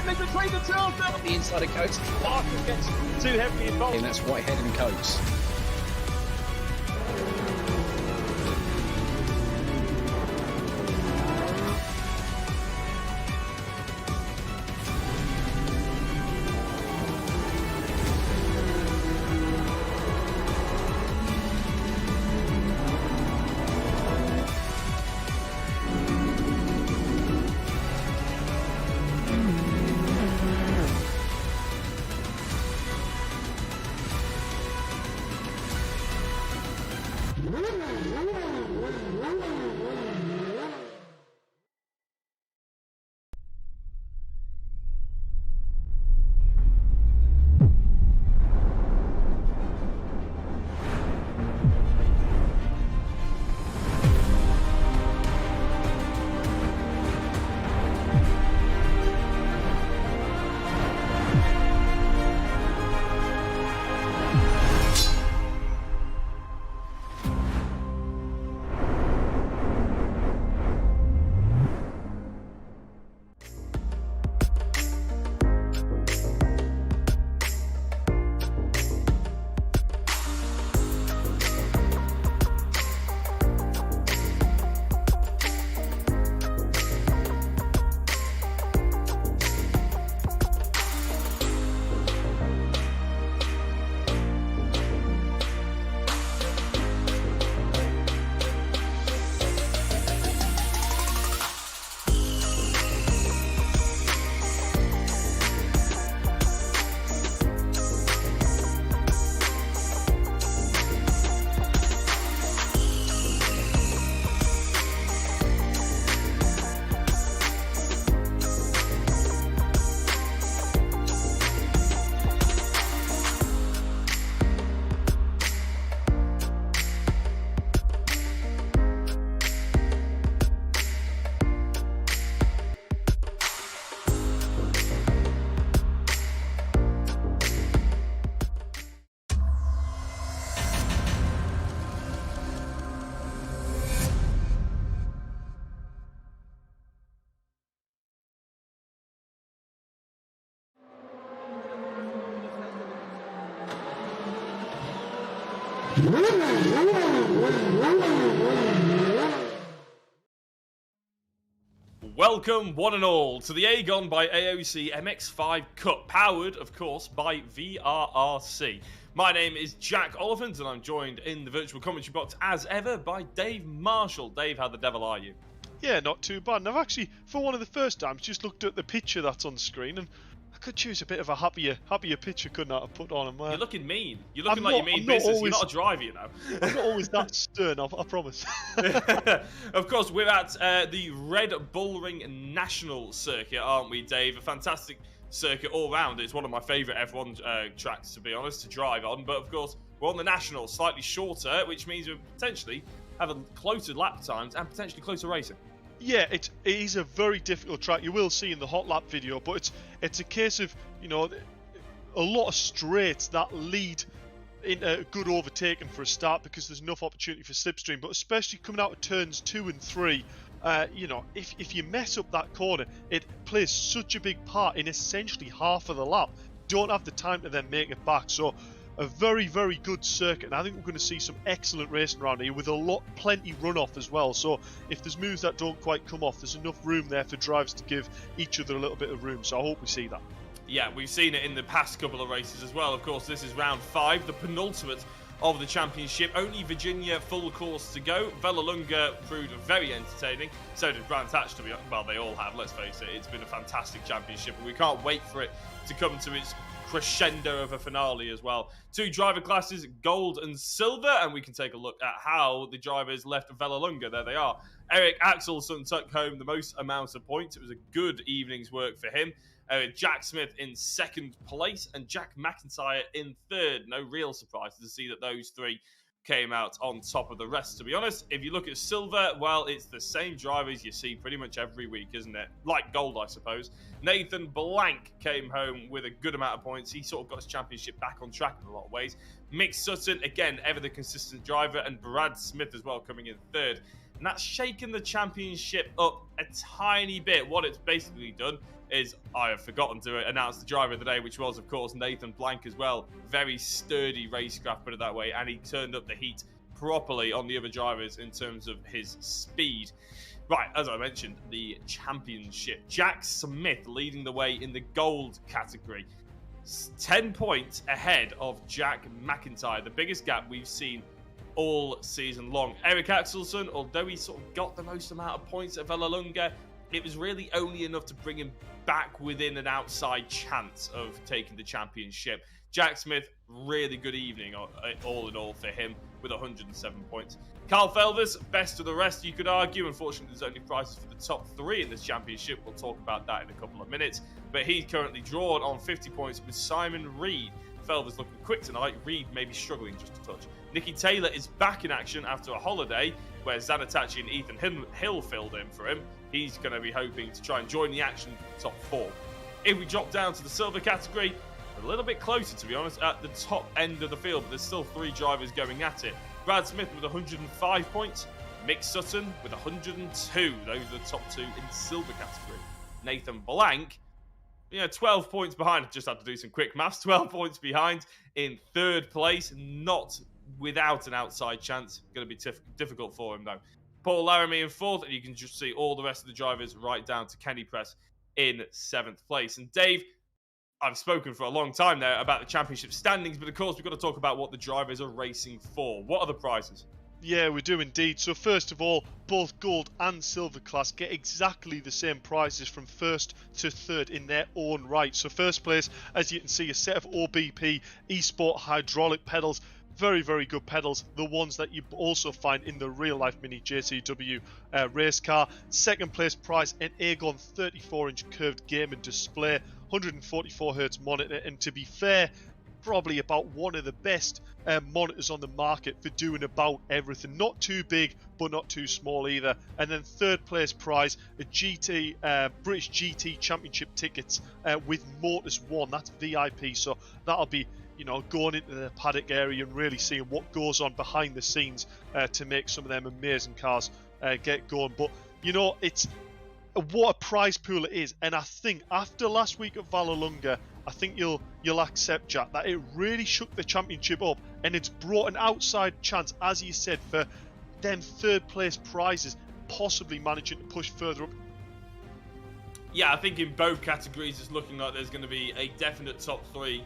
happening between the two of them. The inside of Coates. Marcus gets too heavily involved. And that's Whitehead and Coates. Welcome, one and all, to the AGON by AOC MX-5 Cup, powered, of course, by VRRC. My name is Jack Oliphant, and I'm joined in the virtual commentary box, as ever, by Dave Marshall. Dave, how the devil are you? Yeah, not too bad. And I've actually, for one of the first times, just looked at the picture that's on screen, and I could choose a bit of a happier picture, couldn't I, to put on? And, you're looking mean. You're looking like you mean business. You're not a driver, you know. I'm not always that stern, I promise. Of course, we're at the Red Bull Ring National Circuit, aren't we, Dave? A fantastic circuit all round. It's one of my favourite F1 tracks, to be honest, to drive on. But, of course, we're on the National, slightly shorter, which means we potentially have a closer lap times and potentially closer racing. Yeah, it is a very difficult track. You will see in the hot lap video, but it's a case of, you know, a lot of straights that lead in a good overtaking for a start because there's enough opportunity for slipstream. But especially coming out of turns 2 and 3, you know, if you mess up that corner, it plays such a big part in essentially half of the lap. Don't have the time to then make it back. So a very, very good circuit, and I think we're going to see some excellent racing around here with plenty runoff as well. So if there's moves that don't quite come off, there's enough room there for drivers to give each other a little bit of room. So I hope we see that. Yeah, we've seen it in the past couple of races as well. Of course, this is round 5, the penultimate of the championship. Only Virginia full course to go. Vallelunga proved very entertaining. So did Brands Hatch, to be honest. Well, they all have, let's face it. It's been a fantastic championship, and we can't wait for it to come to its crescendo of a finale as well. 2 driver classes, gold and silver, and we can take a look at how the drivers left Vallelunga. There they are. Eric Axelsson took home the most amount of points. It was a good evening's work for him. Jack Smith in 2nd place and Jack McIntyre in 3rd. No real surprise to see that those 3 came out on top of the rest, to be honest. If you look at silver, well, it's the same drivers you see pretty much every week, isn't it? Like gold, I suppose. Nathan Blank came home with a good amount of points. He sort of got his championship back on track in a lot of ways. Mick Sutton, again, ever the consistent driver, and Brad Smith as well coming in 3rd. and that's shaken the championship up a tiny bit. What it's basically done is, I have forgotten to announce the driver of the day, which was, of course, Nathan Blank as well. Very sturdy racecraft, put it that way, and he turned up the heat properly on the other drivers in terms of his speed. Right, as I mentioned, the championship. Jack Smith leading the way in the gold category. 10 points ahead of Jack McIntyre, the biggest gap we've seen all season long. Eric Axelson, although he sort of got the most amount of points at Vallelunga, it was really only enough to bring him back within an outside chance of taking the championship. Jack Smith, really good evening all in all for him with 107 points. Carl Felvers, best of the rest, you could argue. Unfortunately, there's only prizes for the top 3 in this championship. We'll talk about that in a couple of minutes. But he's currently drawn on 50 points with Simon Reed. Felvers looking quick tonight. Reed may be struggling just a touch. Nicky Taylor is back in action after a holiday where Zanatachi and Ethan Hill filled in for him. He's going to be hoping to try and join the action for the top 4. If we drop down to the silver category, a little bit closer, to be honest, at the top end of the field, but there's still 3 drivers going at it. Brad Smith with 105 points, Mick Sutton with 102. Those are the top 2 in the silver category. Nathan Blank, 12 points behind. Just had to do some quick maths. 12 points behind in 3rd place, not without an outside chance. Going to be difficult for him, though. Paul Laramie in 4th, and you can just see all the rest of the drivers right down to Kenny Press in 7th place. And Dave, I've spoken for a long time now about the championship standings, but of course we've got to talk about what the drivers are racing for. What are the prizes? Yeah, we do indeed. So first of all, both gold and silver class get exactly the same prizes from 1st to 3rd in their own right. So first place, as you can see, a set of OBP eSport hydraulic pedals. Very, very good pedals. The ones that you also find in the real-life Mini JCW race car. Second place prize, an AGON 34-inch curved gaming display. 144Hz monitor, and to be fair, probably about one of the best monitors on the market for doing about everything. Not too big, but not too small either. And then 3rd place prize, a British GT Championship tickets with Motors 1. That's VIP, so that'll be going into the paddock area and really seeing what goes on behind the scenes to make some of them amazing cars get going. But it's what a prize pool it is, and I think after last week at Vallelunga, I think you'll accept, Jack, that it really shook the championship up, and it's brought an outside chance, as you said, for them 3rd place prizes possibly managing to push further up. Yeah, I think in both categories it's looking like there's going to be a definite top 3.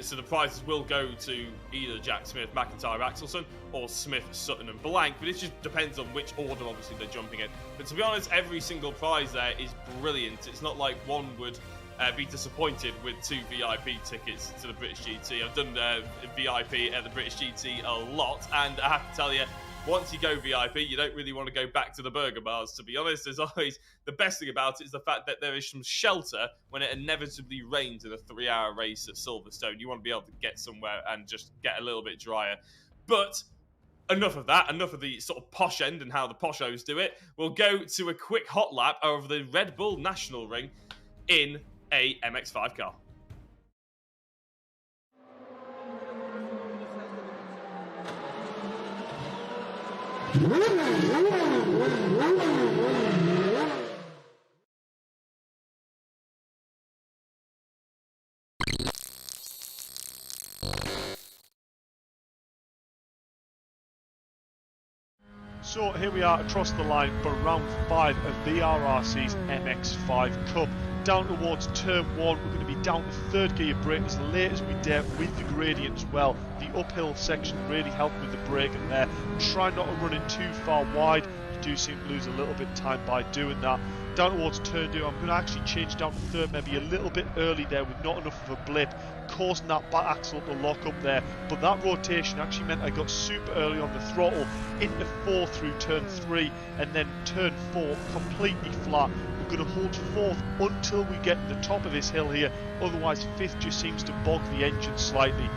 So the prizes will go to either Jack Smith, McIntyre, Axelson, or Smith, Sutton and Blank. But it just depends on which order, obviously, they're jumping in. But to be honest, every single prize there is brilliant. It's not like one would be disappointed with 2 VIP tickets to the British GT. I've done VIP at the British GT a lot, and I have to tell you, once you go VIP, you don't really want to go back to the burger bars, to be honest. There's always, the best thing about it is the fact that there is some shelter when it inevitably rains in a 3-hour race at Silverstone. You want to be able to get somewhere and just get a little bit drier. But enough of that, enough of the sort of posh end and how the poshos do it. We'll go to a quick hot lap over the Red Bull National Ring in a MX-5 car. So here we are across the line for round 5 of VRRC's MX-5 Cup. Down towards turn 1, we're going to be down to 3rd gear brake as late as we dare with the gradient as well. The uphill section really helped with the braking there. Try not to run it too far wide. You do seem to lose a little bit of time by doing that. Down towards turn 2, I'm going to actually change down to 3rd maybe a little bit early there with not enough of a blip, causing that back axle to lock up there. But that rotation actually meant I got super early on the throttle into 4 through turn 3, and then turn 4 completely flat. We're going to hold 4th until we get to the top of this hill here, otherwise 5th just seems to bog the engine slightly.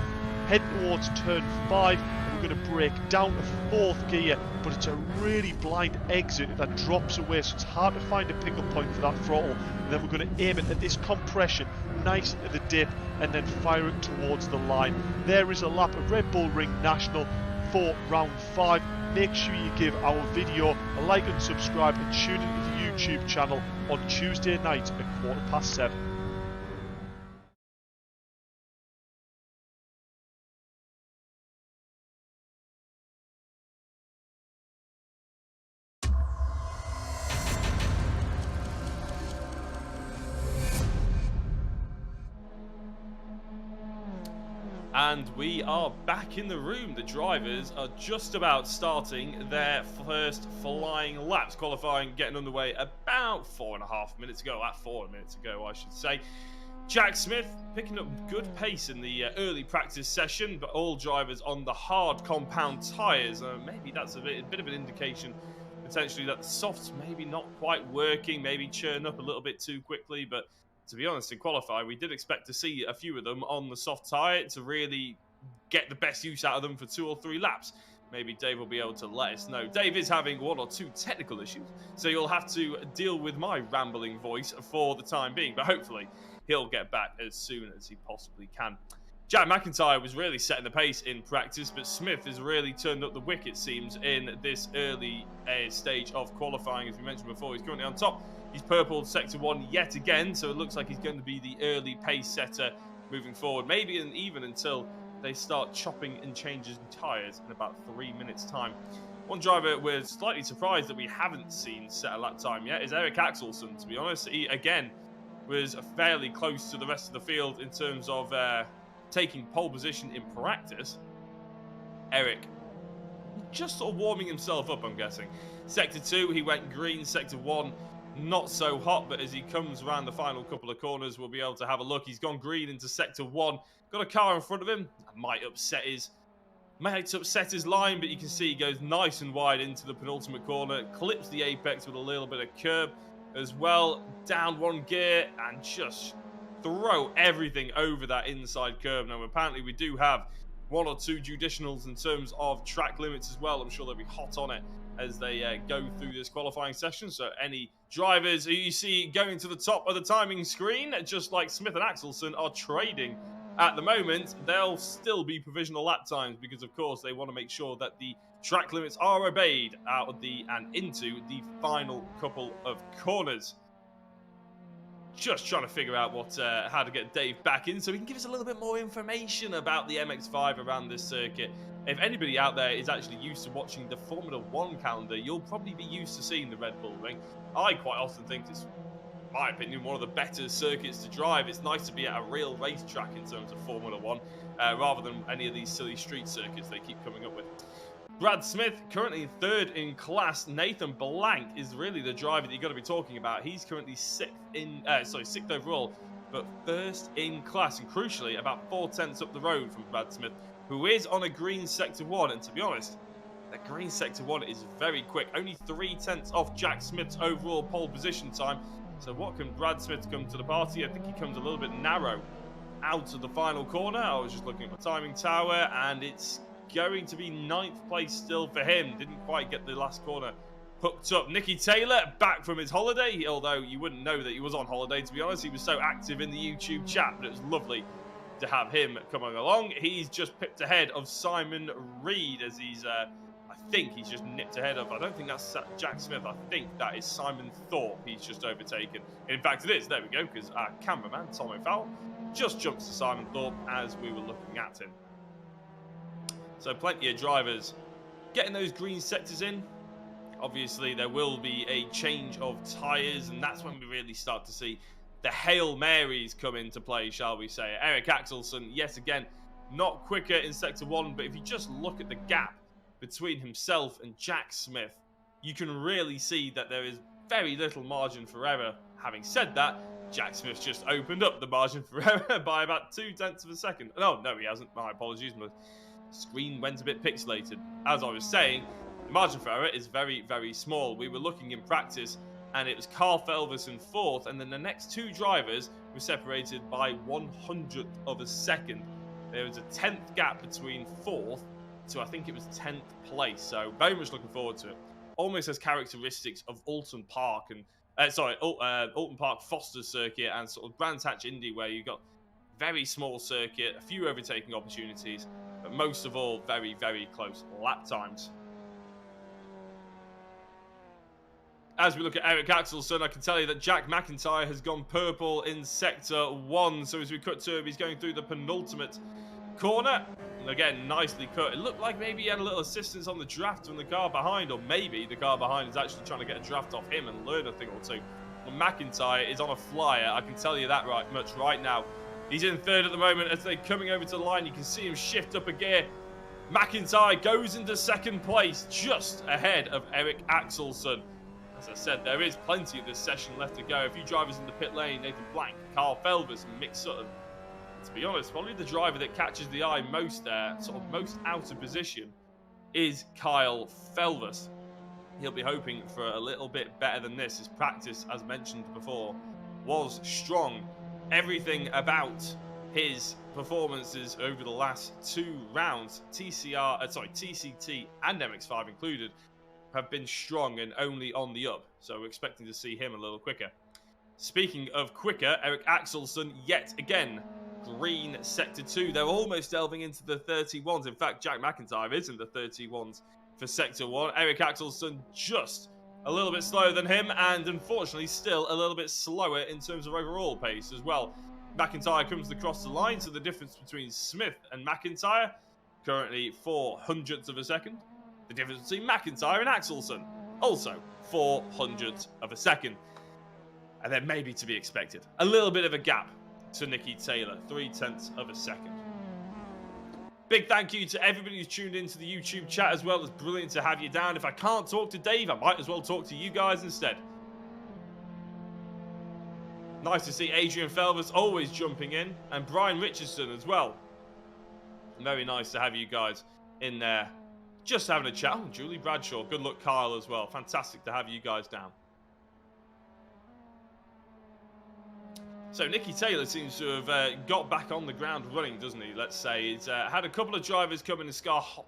Head towards turn 5, and we're going to brake down to 4th gear, but it's a really blind exit that drops away, so it's hard to find a pickup point for that throttle. And then we're going to aim it at this compression nice into the dip and then fire it towards the line. There is a lap of Red Bull Ring National. for round 5. Make sure you give our video a like and subscribe, and tune into the YouTube channel on Tuesday night at 7:15. And we are back in the room. The drivers are just about starting their first flying laps. Qualifying getting underway about 4.5 minutes ago. 4 minutes ago, I should say. Jack Smith picking up good pace in the early practice session, but all drivers on the hard compound tyres. Maybe that's a bit of an indication potentially that the softs maybe not quite working, maybe churn up a little bit too quickly, but to be honest, in qualify, we did expect to see a few of them on the soft tyre to really get the best use out of them for 2 or 3 laps. Maybe Dave will be able to let us know. Dave is having 1 or 2 technical issues, so you'll have to deal with my rambling voice for the time being, but hopefully he'll get back as soon as he possibly can. Jack McIntyre was really setting the pace in practice, but Smith has really turned up the wick, it seems, in this early stage of qualifying. As we mentioned before, he's currently on top. He's purpled Sector 1 yet again, so it looks like he's going to be the early pace setter moving forward. Maybe even until they start chopping and changing tyres in about 3 minutes' time. One driver we're slightly surprised that we haven't seen set a lap time yet is Eric Axelson, to be honest. He, again, was fairly close to the rest of the field in terms of taking pole position in practice. Eric just sort of warming himself up, I'm guessing. Sector 2, he went green. Sector 1, not so hot, but as he comes around the final couple of corners, we'll be able to have a look. He's gone green into Sector 1. Got a car in front of him. That might upset his line, but you can see he goes nice and wide into the penultimate corner, clips the apex with a little bit of curb as well, down 1 gear, and just throw everything over that inside curb. Now, apparently we do have 1 or 2 judicials in terms of track limits as well. I'm sure they'll be hot on it as they go through this qualifying session. So any drivers who you see going to the top of the timing screen, just like Smith and Axelson are trading at the moment, they'll still be provisional lap times because, of course, they want to make sure that the track limits are obeyed out of and into the final couple of corners. Just trying to figure out how to get Dave back in so he can give us a little bit more information about the MX-5 around this circuit. If anybody out there is actually used to watching the Formula 1 calendar, you'll probably be used to seeing the Red Bull Ring. I quite often think it's, in my opinion, one of the better circuits to drive. It's nice to be at a real racetrack in terms of Formula 1, rather than any of these silly street circuits they keep coming up with. Brad Smith, currently 3rd in class. Nathan Blank is really the driver that you've got to be talking about. He's currently 6th overall, but 1st in class. And crucially, about 4 tenths up the road from Brad Smith, who is on a green Sector 1. And to be honest, that green Sector 1 is very quick. Only 3 tenths off Jack Smith's overall pole position time. So what can Brad Smith come to the party? I think he comes a little bit narrow out of the final corner. I was just looking at the timing tower, and it's going to be 9th place still for him. Didn't quite get the last corner hooked up. Nicky Taylor back from his holiday, although you wouldn't know that he was on holiday, to be honest. He was so active in the YouTube chat, but it was lovely to have him coming along. He's just pipped ahead of Simon Reed as he's, I think he's just nipped ahead of, I don't think that's Jack Smith, I think that is Simon Thorpe he's just overtaken. In fact, it is, there we go, because our cameraman, Tom O'Fowle, just jumps to Simon Thorpe as we were looking at him. So plenty of drivers getting those green sectors in. Obviously, there will be a change of tyres, and that's when we really start to see the Hail Marys come into play, shall we say. Eric Axelson, yet again, not quicker in Sector 1, but if you just look at the gap between himself and Jack Smith, you can really see that there is very little margin for error. Having said that, Jack Smith's just opened up the margin for error by about 2 tenths of a second. No, he hasn't. My apologies. My screen went a bit pixelated. As I was saying, the margin for error is very, very small. We were looking in practice, and it was Carl Felverson 4th, and then the next 2 drivers were separated by 100th of a second. There was a 10th gap between 4th to, I think it was 10th place, so very much looking forward to it. Almost has characteristics of Alton Park and Alton Park Foster circuit and sort of Brands Hatch Indy, where you've got very small circuit, a few overtaking opportunities, but but most of all, very, very close lap times. As we look at Eric Axelsson, I can tell you that Jack McIntyre has gone purple in Sector 1. So as we cut to him, he's going through the penultimate corner. And again, nicely cut. It looked like maybe he had a little assistance on the draft from the car behind, or maybe the car behind is actually trying to get a draft off him and learn a thing or two. But McIntyre is on a flyer, I can tell you that much right now. He's in third at the moment as they're coming over to the line. You can see him shift up a gear. McIntyre goes into second place, just ahead of Eric Axelsson. As I said, there is plenty of this session left to go. A few drivers in the pit lane, Nathan Blank, Carl Felvers, and Mick Sutton. To be honest, probably the driver that catches the eye most there, sort of most out of position, is Kyle Felvers. He'll be hoping for a little bit better than this. His practice, as mentioned before, was strong. Everything about his performances over the last 2 rounds, TCT and MX-5 included, have been strong and only on the up. So we're expecting to see him a little quicker. Speaking of quicker, Eric Axelsson yet again. Green Sector 2. They're almost delving into the 31s. In fact, Jack McIntyre is in the 31s for Sector 1. Eric Axelsson just a little bit slower than him, and unfortunately still a little bit slower in terms of overall pace as well. McIntyre comes across the line, so the difference between Smith and McIntyre, currently 0.04 of a second. The difference between McIntyre and Axelsson, also 0.04 of a second. And then maybe to be expected, a little bit of a gap to Nicky Taylor, 0.3 of a second. Big thank you to everybody who's tuned into the YouTube chat as well. It's brilliant to have you down. If I can't talk to Dave, I might as well talk to you guys instead. Nice to see Adrian Felvers always jumping in, and Brian Richardson as well. Very nice to have you guys in there. Just having a chat. Oh, Julie Bradshaw. Good luck, Kyle, as well. Fantastic to have you guys down. So Nicky Taylor seems to have got back on the ground running, doesn't he? Let's say he's had a couple of drivers come in and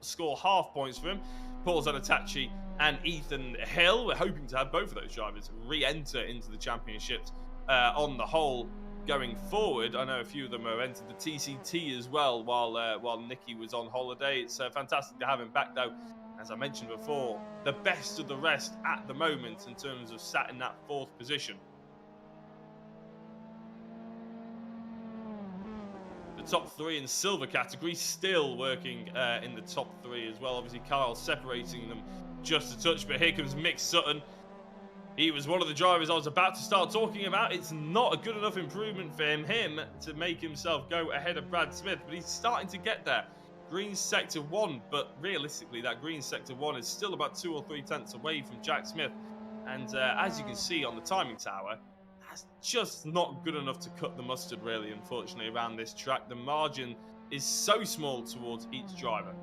score half points for him. Paul Zanatachi and Ethan Hill. We're hoping to have both of those drivers re-enter into the championships on the whole going forward. I know a few of them have entered the TCT as well while Nicky was on holiday. It's fantastic to have him back, though. As I mentioned before, the best of the rest at the moment in terms of sat in that 4th position. The top 3 in silver category still working in the top 3 as well. Obviously, Kyle separating them just a touch, but here comes Mick Sutton. He was one of the drivers I was about to start talking about. It's not a good enough improvement for him to make himself go ahead of Brad Smith, but he's starting to get there. Green Sector 1, but realistically, that Green Sector 1 is still about 2 or 3 tenths away from Jack Smith. And as you can see on the timing tower, that's just not good enough to cut the mustard, really, unfortunately, around this track. The margin is so small towards each driver.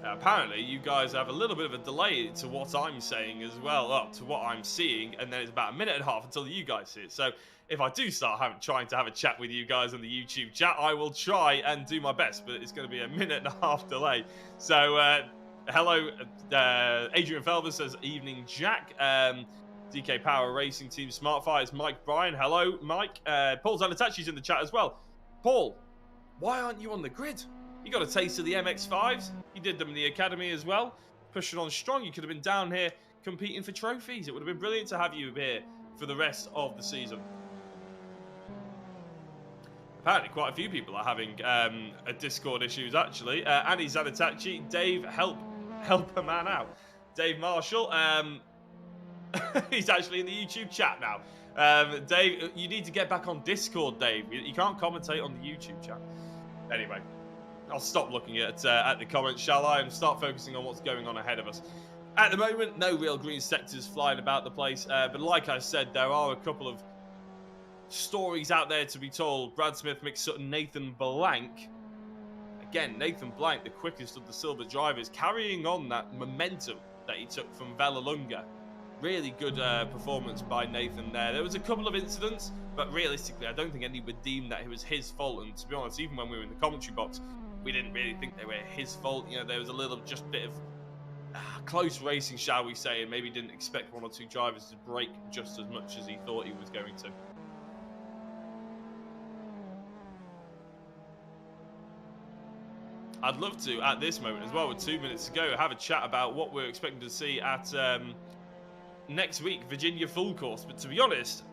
Apparently, you guys have a little bit of a delay to what I'm saying as well, to what I'm seeing, and then it's about 1.5 minutes until you guys see it. So if I do start trying to have a chat with you guys on the YouTube chat, I will try and do my best, but it's going to be a 1.5 minute delay. So hello, Adrian Felvers says, evening, Jack. DK Power Racing Team Smartfire's Mike Bryan. Hello, Mike. Paul Zanatachi's in the chat as well. Paul, why aren't you on the grid? You got a taste of the MX-5s. You did them in the academy as well. Pushing on strong. You could have been down here competing for trophies. It would have been brilliant to have you here for the rest of the season. Apparently, quite a few people are having a Discord issues, actually. Andy Zanatachi, Dave, help a man out. Dave Marshall, he's actually in the YouTube chat now. Dave, you need to get back on Discord, Dave. You can't commentate on the YouTube chat. Anyway, I'll stop looking at the comments, shall I, and start focusing on what's going on ahead of us. At the moment, no real green sectors flying about the place, but like I said, there are a couple of stories out there to be told. Brad Smith, Mick Sutton, Nathan Blank. Again, Nathan Blank, the quickest of the silver drivers, carrying on that momentum that he took from Vallelunga. Really good performance by Nathan there. There was a couple of incidents, but realistically, I don't think any would deem that it was his fault. And to be honest, even when we were in the commentary box, we didn't really think they were his fault. You know, there was a little just bit of close racing, shall we say, and maybe didn't expect 1 or 2 drivers to break just as much as he thought he was going to. I'd love to, at this moment as well, with 2 minutes to go, have a chat about what we're expecting to see at next week, Virginia full course. But to be honest,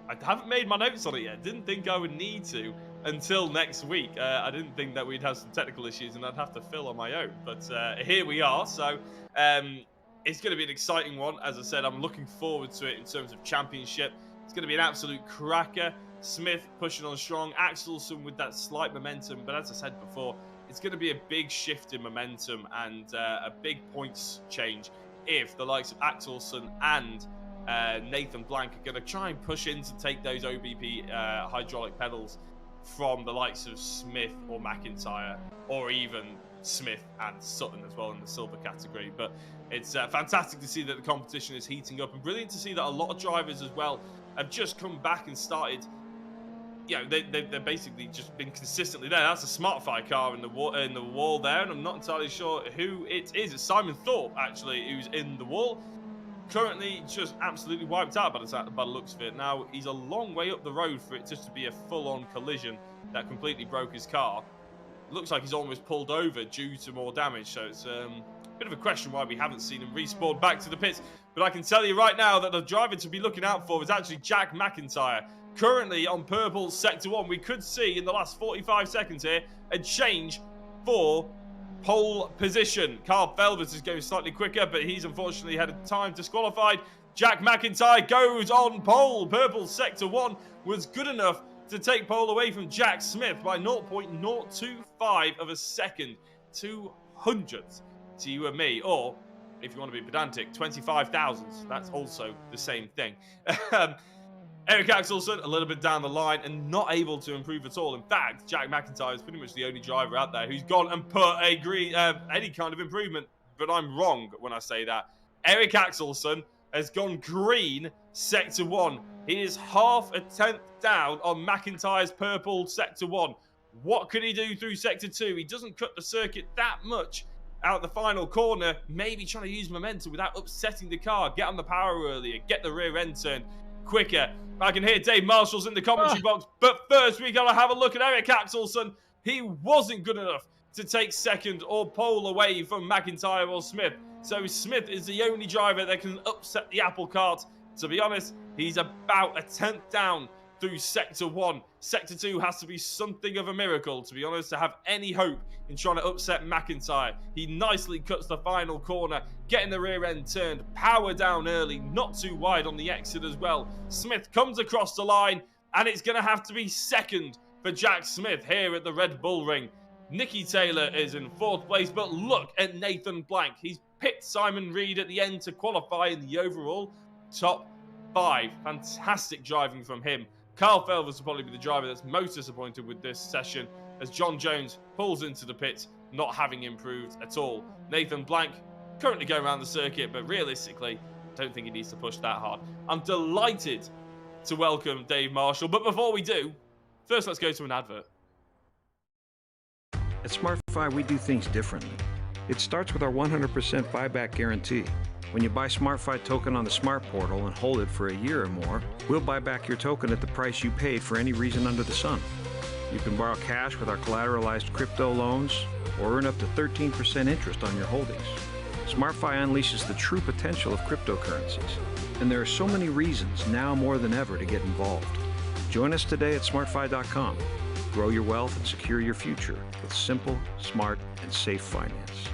I haven't made my notes on it yet. Didn't think I would need to until next week. I didn't think that we'd have some technical issues and I'd have to fill on my own. But here we are. So it's going to be an exciting one. As I said, I'm looking forward to it in terms of championship. It's going to be an absolute cracker. Smith pushing on strong. Axelson with that slight momentum. But as I said before, it's going to be a big shift in momentum and a big points change if the likes of Axelson and Nathan Blank are going to try and push in to take those OBP hydraulic pedals from the likes of Smith or McIntyre, or even Smith and Sutton as well in the silver category. But it's fantastic to see that the competition is heating up, and brilliant to see that a lot of drivers as well have just come back and started. You know, they've basically just been consistently there. That's a SmartFi car in the wall there, and I'm not entirely sure who it is. It's Simon Thorpe, actually, who's in the wall. Currently just absolutely wiped out by the looks of it. Now, he's a long way up the road for it just to be a full-on collision that completely broke his car. Looks like he's almost pulled over due to more damage, so it's a bit of a question why we haven't seen him respawn back to the pits. But I can tell you right now that the driver to be looking out for is actually Jack McIntyre. Currently on purple sector 1, we could see in the last 45 seconds here a change for pole position. Carl Felvers is going slightly quicker, but he's unfortunately had a time disqualified. Jack McIntyre goes on pole. Purple sector 1 was good enough to take pole away from Jack Smith by 0.025 of a second. 200th to you and me, or if you want to be pedantic, 25 thousandths. That's also the same thing. Eric Axelson a little bit down the line and not able to improve at all. In fact, Jack McIntyre is pretty much the only driver out there who's gone and put a any kind of improvement. But I'm wrong when I say that. Eric Axelson has gone green sector 1. He is half a tenth down on McIntyre's purple sector 1. What can he do through sector 2? He doesn't cut the circuit that much out the final corner. Maybe trying to use momentum without upsetting the car. Get on the power earlier. Get the rear end turned quicker. I can hear Dave Marshall's in the commentary box, but first we gotta have a look at Eric Axelson. He wasn't good enough to take second or pole away from McIntyre or Smith. So Smith is the only driver that can upset the apple cart. To be honest, he's about a tenth down through sector 1. Sector 2 has to be something of a miracle, to be honest, to have any hope in trying to upset McIntyre. He nicely cuts the final corner, getting the rear end turned, power down early, not too wide on the exit as well. Smith comes across the line, and it's going to have to be second for Jack Smith here at the Red Bull Ring. Nicky Taylor is in 4th place, but look at Nathan Blank. He's picked Simon Reed at the end to qualify in the overall top 5. Fantastic driving from him. Carl Felvers will probably be the driver that's most disappointed with this session as John Jones pulls into the pits, not having improved at all. Nathan Blank currently going around the circuit, but realistically, I don't think he needs to push that hard. I'm delighted to welcome Dave Marshall, but before we do, first let's go to an advert. At SmartFi, we do things differently. It starts with our 100% buyback guarantee. When you buy SmartFi token on the Smart Portal and hold it for a year or more, we'll buy back your token at the price you paid for any reason under the sun. You can borrow cash with our collateralized crypto loans or earn up to 13% interest on your holdings. SmartFi unleashes the true potential of cryptocurrencies, and there are so many reasons now more than ever to get involved. Join us today at smartfi.com. Grow your wealth and secure your future with simple, smart, and safe finance.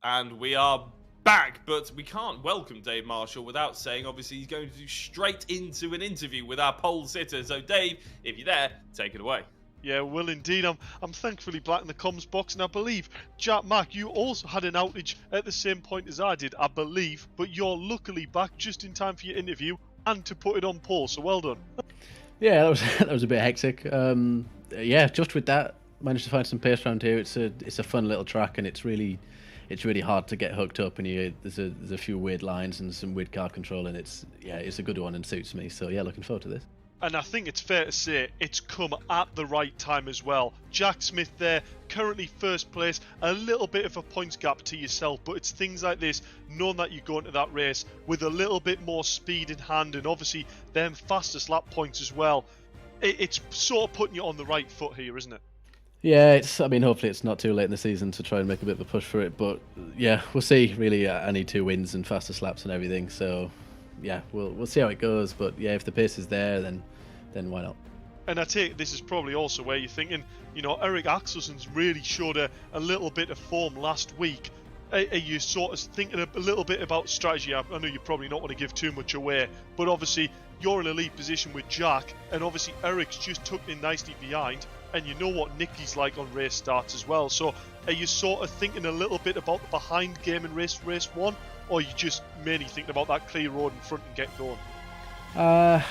And we are back, but we can't welcome Dave Marshall without saying, obviously, he's going to do straight into an interview with our pole sitter. So, Dave, if you're there, take it away. Yeah, well, indeed. I'm thankfully back in the comms box, and I believe, Jack Mack, you also had an outage at the same point as I did, I believe, but you're luckily back just in time for your interview and to put it on pole, so well done. Yeah, that was a bit hectic. Yeah, just with that, managed to find some pace around here. It's a fun little track, and it's really hard to get hooked up. And there's a few weird lines and some weird car control, and it's a good one and suits me. So yeah, looking forward to this. And I think it's fair to say it's come at the right time as well. Jack Smith there, currently first place, a little bit of a points gap to yourself, but it's things like this, knowing that you go into that race with a little bit more speed in hand, and obviously them fastest lap points as well. It's sort of putting you on the right foot here, isn't it? Yeah, I mean, hopefully it's not too late in the season to try and make a bit of a push for it, but yeah, we'll see. Really, I need 2 wins and fastest laps and everything, so yeah, we'll see how it goes. But yeah, if the pace is there, then why not? And I take this is probably also where you're thinking, you know, Eric Axelson's really showed a little bit of form last week. Are you sort of thinking a little bit about strategy? I know you probably not want to give too much away, but obviously you're in a lead position with Jack, and obviously Eric's just tucked in nicely behind, and you know what Nicky's like on race starts as well. So are you sort of thinking a little bit about the behind game in race 1, or are you just mainly thinking about that clear road in front and get going? I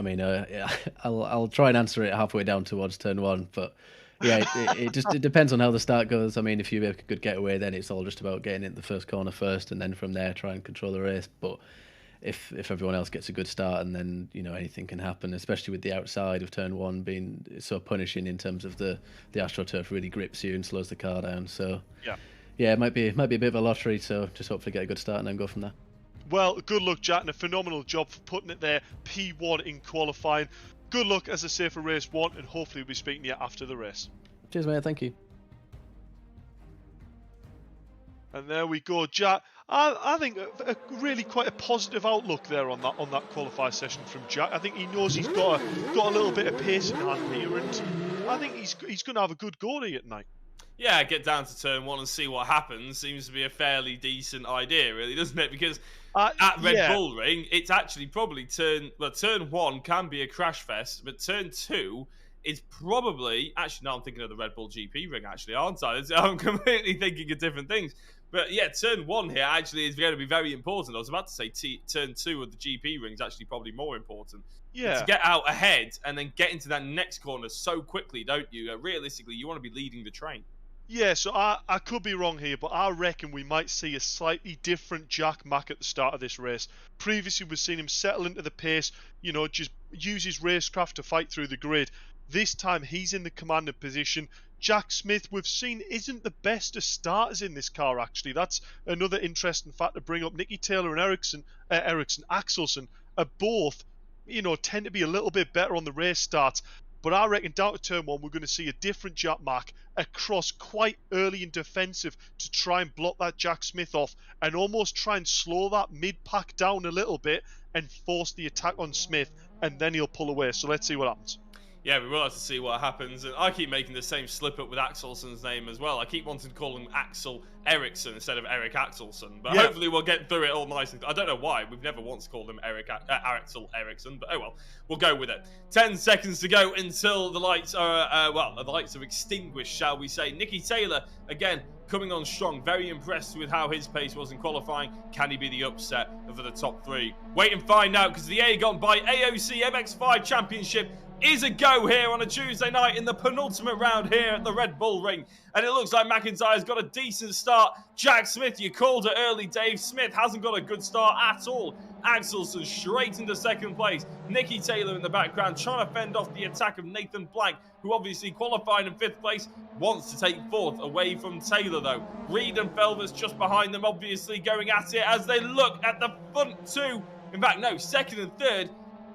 mean, I'll try and answer it halfway down towards turn 1, but yeah, it depends on how the start goes. I mean, if you make a good getaway, then it's all just about getting into the first corner first, and then from there try and control the race. But if everyone else gets a good start, and then anything can happen, especially with the outside of turn 1 being so punishing in terms of the AstroTurf really grips you and slows the car down. So yeah, it might be a bit of a lottery. So just hopefully get a good start and then go from there. Well, good luck, Jack, and a phenomenal job for putting it there. P1 in qualifying. Good luck, as I say, for race 1, and hopefully we'll be speaking to you after the race. Cheers, mate. Thank you. And there we go, Jack. I think a really quite a positive outlook there on that qualify session from Jack. I think he knows he's got a little bit of pace in hand here, and I think he's going to have a good go here tonight. Yeah, get down to turn 1 and see what happens seems to be a fairly decent idea, really, doesn't it? Because at Red Bull Ring, it's actually probably turn 1 can be a crash fest, but turn 2 is probably... Actually, no, I'm thinking of the Red Bull GP ring, actually, aren't I? I'm completely thinking of different things. But yeah, turn 1 here actually is going to be very important. I was about to say turn 2 of the GP ring is actually probably more important. Yeah. To get out ahead and then get into that next corner so quickly, don't you? Realistically, you want to be leading the train. Yeah, so I could be wrong here, but I reckon we might see a slightly different Jack Mack at the start of this race. Previously, we've seen him settle into the pace, just use his racecraft to fight through the grid. This time, he's in the commanding position. Jack Smith, we've seen, isn't the best of starters in this car, actually. That's another interesting fact to bring up. Nicky Taylor and Axelson are both, tend to be a little bit better on the race starts. But I reckon down to turn 1, we're going to see a different Jack Mack across quite early and defensive to try and block that Jack Smith off and almost try and slow that mid-pack down a little bit and force the attack on Smith, and then he'll pull away. So let's see what happens. Yeah, we will have to see what happens. And I keep making the same slip up with Axelson's name as well. I keep wanting to call him Axel Ericsson instead of Eric Axelsson. But hopefully we'll get through it all nice. I don't know why. We've never once called him Axel Ericsson. But oh well, we'll go with it. 10 seconds to go until the lights are, the lights are extinguished, shall we say. Nicky Taylor, again, coming on strong. Very impressed with how his pace was in qualifying. Can he be the upset for the top 3? Wait and find out, because the AGON by AOC MX-5 Championship is a go here on a Tuesday night in the penultimate round here at the Red Bull Ring. And it looks like McIntyre's got a decent start. Jack Smith, you called it early, Dave. Smith hasn't got a good start at all. Axelson straight into second place. Nicky Taylor in the background trying to fend off the attack of Nathan Black, who obviously qualified in 5th place, wants to take 4th away from Taylor though. Reed and Felvers just behind them, obviously going at it as they look at the front 2. In fact, no, 2nd and 3rd.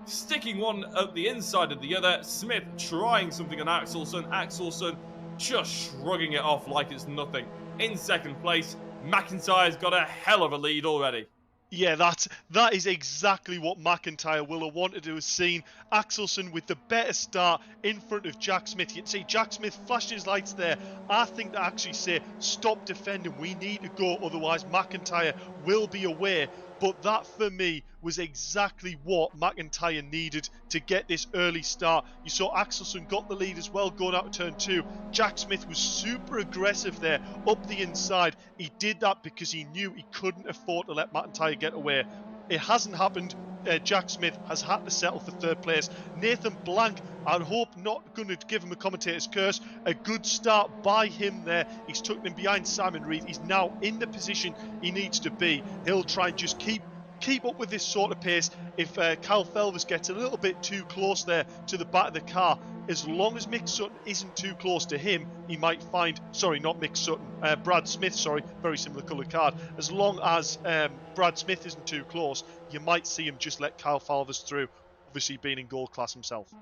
Sticking one at the inside of the other. Smith trying something on Axelson. Axelson just shrugging it off like it's nothing. In 2nd place, McIntyre's got a hell of a lead already. Yeah, that is exactly what McIntyre will have wanted to have seen. Axelson with the better start in front of Jack Smith. You'd see Jack Smith flashing his lights there. I think to actually say, stop defending, we need to go, otherwise McIntyre will be away. But that, for me, was exactly what McIntyre needed to get this early start. You saw Axelson got the lead as well going out of turn 2. Jack Smith was super aggressive there up the inside. He did that because he knew he couldn't afford to let McIntyre get away. It hasn't happened. Jack Smith has had to settle for 3rd place. Nathan Blank, I hope not going to give him a commentator's curse. A good start by him there. He's tucked him behind Simon Reed. He's now in the position he needs to be. He'll try and just keep keep up with this sort of pace. If Kyle Felvers gets a little bit too close there to the back of the car, as long as Mick Sutton isn't too close to him, he might find, sorry, not Mick Sutton, Brad Smith, sorry, very similar coloured card. As long as Brad Smith isn't too close, you might see him just let Kyle Felvers through, obviously being in gold class himself.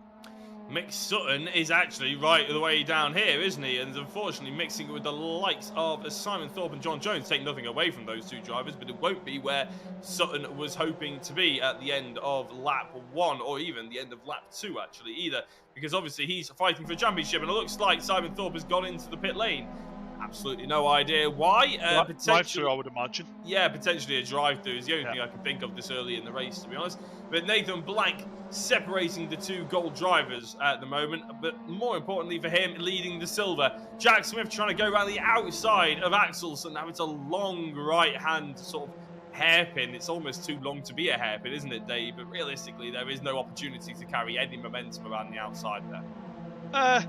Mick Sutton is actually right the way down here, isn't he? And unfortunately mixing it with the likes of Simon Thorpe and John Jones. Take nothing away from those two drivers, but it won't be where Sutton was hoping to be at the end of lap 1, or even the end of lap 2 actually either, because obviously he's fighting for a championship, and it looks like Simon Thorpe has gone into the pit lane. Absolutely no idea why. Drive-through, I would imagine. Yeah, potentially a drive-through is the only thing I can think of this early in the race, to be honest. But Nathan Blank separating the two gold drivers at the moment, but more importantly for him, leading the silver. Jack Smith trying to go around the outside of Axel, so now it's a long right-hand sort of hairpin. It's almost too long to be a hairpin, isn't it, Dave? But realistically, there is no opportunity to carry any momentum around the outside there.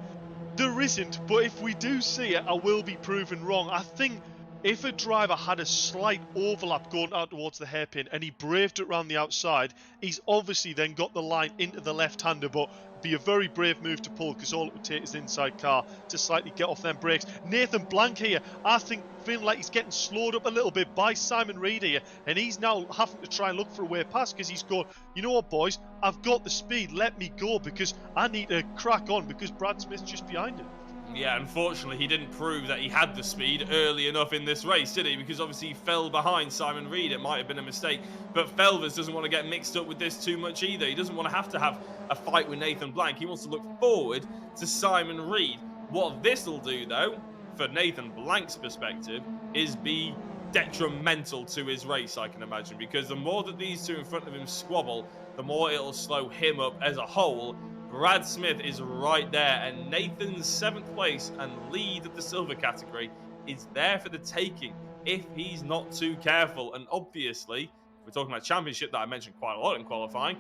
There isn't, but if we do see it, I will be proven wrong. I think if a driver had a slight overlap going out towards the hairpin and he braved it around the outside, he's obviously then got the line into the left-hander, but be a very brave move to pull, because all it would take is the inside car to slightly get off them brakes. Nathan Blank here, I think, feeling like he's getting slowed up a little bit by Simon Reed here, and he's now having to try and look for a way past, because he's going, you know what, boys, I've got the speed, let me go, because I need to crack on, because Brad Smith's just behind him. Yeah, unfortunately, he didn't prove that he had the speed early enough in this race, did he? Because obviously he fell behind Simon Reed. It might have been a mistake. But Felvers doesn't want to get mixed up with this too much either. He doesn't want to have a fight with Nathan Blank. He wants to look forward to Simon Reed. What this will do, though, for Nathan Blank's perspective, is be detrimental to his race, I can imagine. Because the more that these two in front of him squabble, the more it'll slow him up as a whole. Brad Smith is right there, and Nathan's 7th place and lead of the silver category is there for the taking if he's not too careful. And obviously, we're talking about championship that I mentioned quite a lot in qualifying.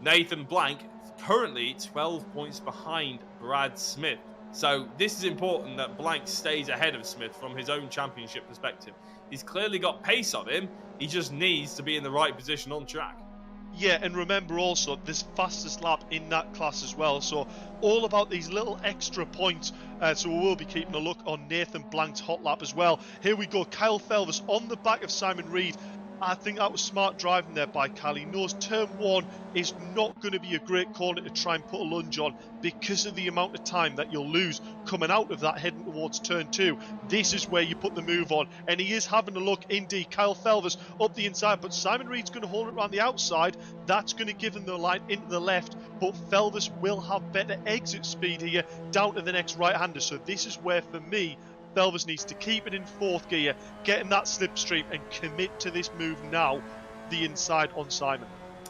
Nathan Blank currently 12 points behind Brad Smith. So this is important that Blank stays ahead of Smith from his own championship perspective. He's clearly got pace on him. He just needs to be in the right position on track. Yeah, and remember also, this fastest lap in that class as well. So all about these little extra points. So we will be keeping a look on Nathan Blank's hot lap as well. Here we go, Kyle Felvers on the back of Simon Reed. I think that was smart driving there by Kyle. He knows turn 1 is not going to be a great corner to try and put a lunge on because of the amount of time that you'll lose coming out of that heading towards turn 2. This is where you put the move on, and he is having a look indeed. Kyle Felvers up the inside, but Simon Reed's going to hold it around the outside. That's going to give him the line into the left, but Felvers will have better exit speed here down to the next right-hander. So this is where, for me, Felvers needs to keep it in 4th gear, get in that slipstream and commit to this move now, the inside on Simon.